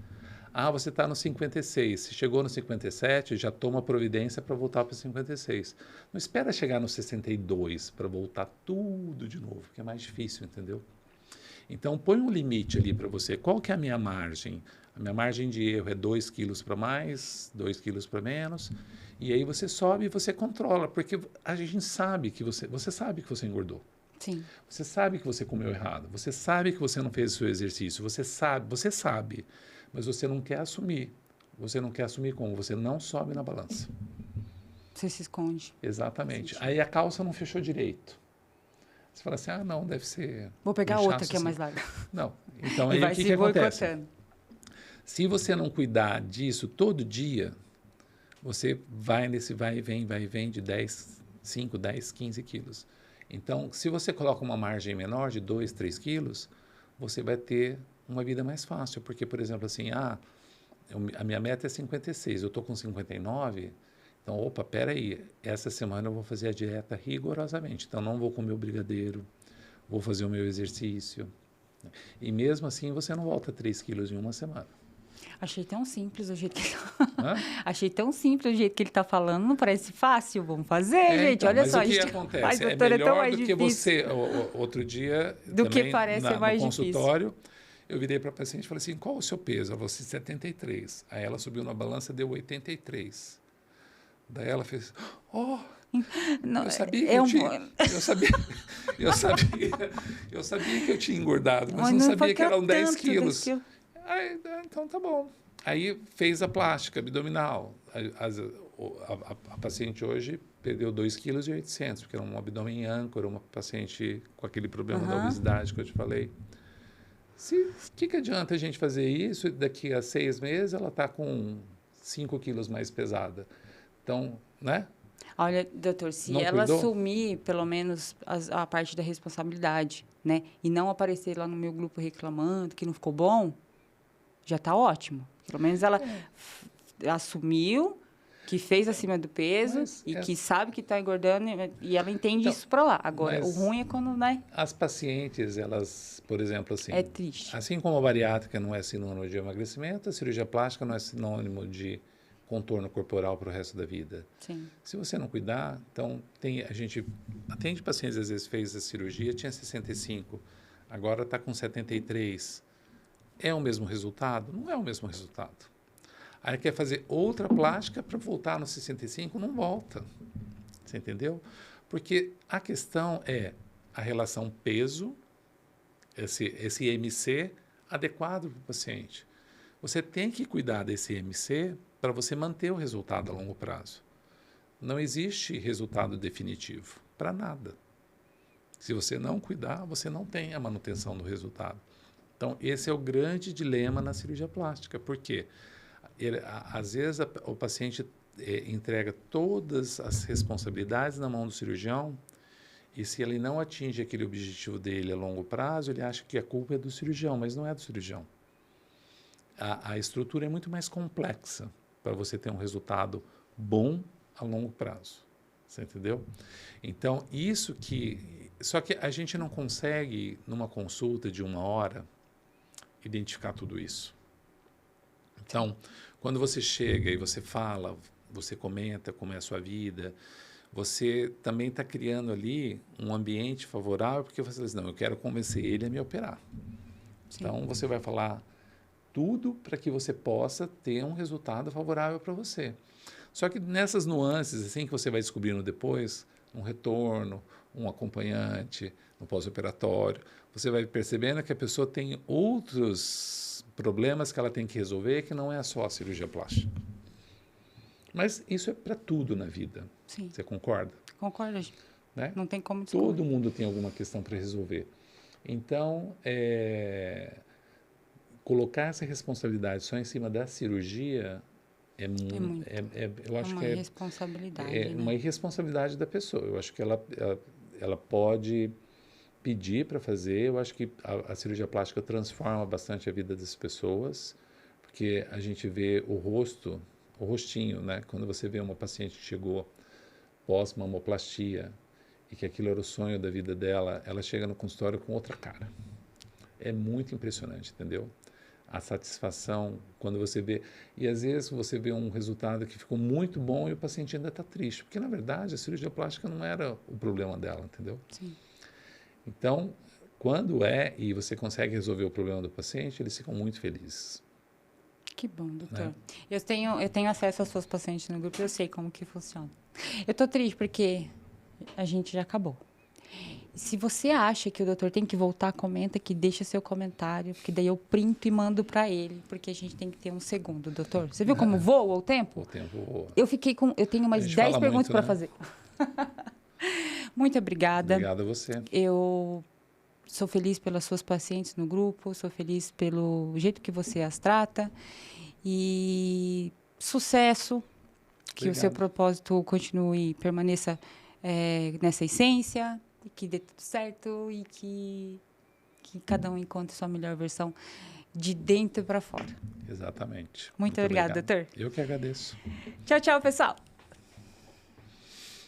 Ah, você está no 56. Se chegou no 57, já toma providência para voltar para o 56. Não espera chegar no 62 para voltar tudo de novo, que é mais difícil, entendeu? Então, põe um limite ali para você. Qual que é a minha margem? A minha margem de erro é 2 quilos para mais, 2 quilos para menos. E aí você sobe e você controla, porque a gente sabe que você sabe que você engordou. Sim. Você sabe que você comeu errado. Você sabe que você não fez o seu exercício. Você sabe. Mas você não quer assumir. Você não quer assumir como? Você não sobe na balança. Você se esconde. Exatamente. Aí a calça não fechou direito. Você fala assim, ah, não, deve ser... Vou pegar um outra inchaço que é assim. mais larga. Não. Então, E aí vai o que se que acontece? boicotando. Se você não cuidar disso todo dia, você vai nesse vai e vem de 5, 10, 15 quilos. Então, se você coloca uma margem menor de 2, 3 quilos, você vai ter uma vida mais fácil. Porque, por exemplo, assim, a minha meta é 56, eu estou com 59, então, opa, peraí, essa semana eu vou fazer a dieta rigorosamente. Então, não vou comer o brigadeiro, vou fazer o meu exercício. E mesmo assim, você não volta 3 quilos em uma semana. Achei tão simples o jeito que Hã? Achei tão simples o jeito que ele está falando, não parece fácil. Vamos fazer, gente. Então, Olha mas só, o que gente. acontece? Mas, É doutora, tão melhor mais do que difícil. você... Outro dia, Do que também, parece é mais no difícil. consultório, eu virei para a paciente e falei assim, qual o seu peso? Ela falou assim, 73. Aí ela subiu na balança, deu 83. Daí ela fez, Não, eu sabia que eu sabia que eu tinha engordado, mas não sabia que eram 10 quilos. Aí, então tá bom. Aí fez a plástica abdominal. A paciente hoje perdeu 2,8 kg, porque era um abdômen em âncora, uma paciente com aquele problema da obesidade que eu te falei. O que adianta a gente fazer isso e daqui a 6 meses ela está com 5 quilos mais pesada? Então, né? Olha, doutor, se Não ela cuidou? assumir, pelo menos, a parte da responsabilidade, né? E não aparecer lá no meu grupo reclamando que não ficou bom, já está ótimo. Pelo menos ela assumiu que fez acima do peso que sabe que está engordando e ela entende Então, isso para lá. Agora, o mas ruim é quando, né? as pacientes, elas, por exemplo, assim... É triste. Assim como a bariátrica não é sinônimo de emagrecimento, a cirurgia plástica não é sinônimo de contorno corporal para o resto da vida. Sim. Se você não cuidar, então a gente atende pacientes, às vezes fez a cirurgia, tinha 65, agora está com 73. É o mesmo resultado? Não é o mesmo resultado. Aí quer fazer outra plástica para voltar nos 65, não volta. Você entendeu? Porque a questão é a relação peso, esse IMC adequado para o paciente. Você tem que cuidar desse IMC para você manter o resultado a longo prazo. Não existe resultado definitivo para nada. Se você não cuidar, você não tem a manutenção do resultado. Então, esse é o grande dilema na cirurgia plástica. Por quê? Às vezes, o paciente entrega todas as responsabilidades na mão do cirurgião e se ele não atinge aquele objetivo dele a longo prazo, ele acha que a culpa é do cirurgião, mas não é do cirurgião. A estrutura é muito mais complexa para você ter um resultado bom a longo prazo. Você entendeu? Então, só que a gente não consegue, numa consulta de 1 hora, identificar tudo isso. Então, quando você chega e você fala, você comenta como é a sua vida, você também está criando ali um ambiente favorável, porque você diz, não, eu quero convencer ele a me operar. Sim. Então, você vai falar tudo para que você possa ter um resultado favorável para você. Só que nessas nuances, assim, que você vai descobrindo depois, um retorno, um acompanhante, no pós-operatório, você vai percebendo que a pessoa tem outros problemas que ela tem que resolver, que não é só a cirurgia plástica. Mas isso é para tudo na vida. Sim. Você concorda? Concordo. Né? Não tem como descobrir. Todo mundo tem alguma questão para resolver. Então, colocar essa responsabilidade só em cima da cirurgia eu acho que irresponsabilidade, né? uma irresponsabilidade da pessoa. Eu acho que ela pode pedir para fazer. Eu acho que a cirurgia plástica transforma bastante a vida das pessoas, porque a gente vê o rostinho, né? Quando você vê uma paciente que chegou pós-mamoplastia e que aquilo era o sonho da vida dela, ela chega no consultório com outra cara. É muito impressionante, entendeu? A satisfação quando você vê... E às vezes você vê um resultado que ficou muito bom e o paciente ainda está triste, porque na verdade a cirurgia plástica não era o problema dela, entendeu? Sim. Então, quando e você consegue resolver o problema do paciente, eles ficam muito felizes. Que bom, doutor. Né? Eu tenho acesso aos seus pacientes no grupo, eu sei como que funciona. Eu tô triste porque a gente já acabou. Se você acha que o doutor tem que voltar, comenta aqui, deixa seu comentário, porque daí eu printo e mando para ele, porque a gente tem que ter um segundo, doutor. Você viu como voa o tempo? O tempo voa. Eu tenho umas 10 perguntas para fazer. Muito obrigada. Obrigado a você. Eu sou feliz pelas suas pacientes no grupo, sou feliz pelo jeito que você as trata. E sucesso, que Obrigado. O seu propósito continue, permaneça nessa essência, e que dê tudo certo e que cada um encontre sua melhor versão de dentro para fora. Exatamente. Muito obrigada, doutor. Eu que agradeço. Tchau, tchau, pessoal.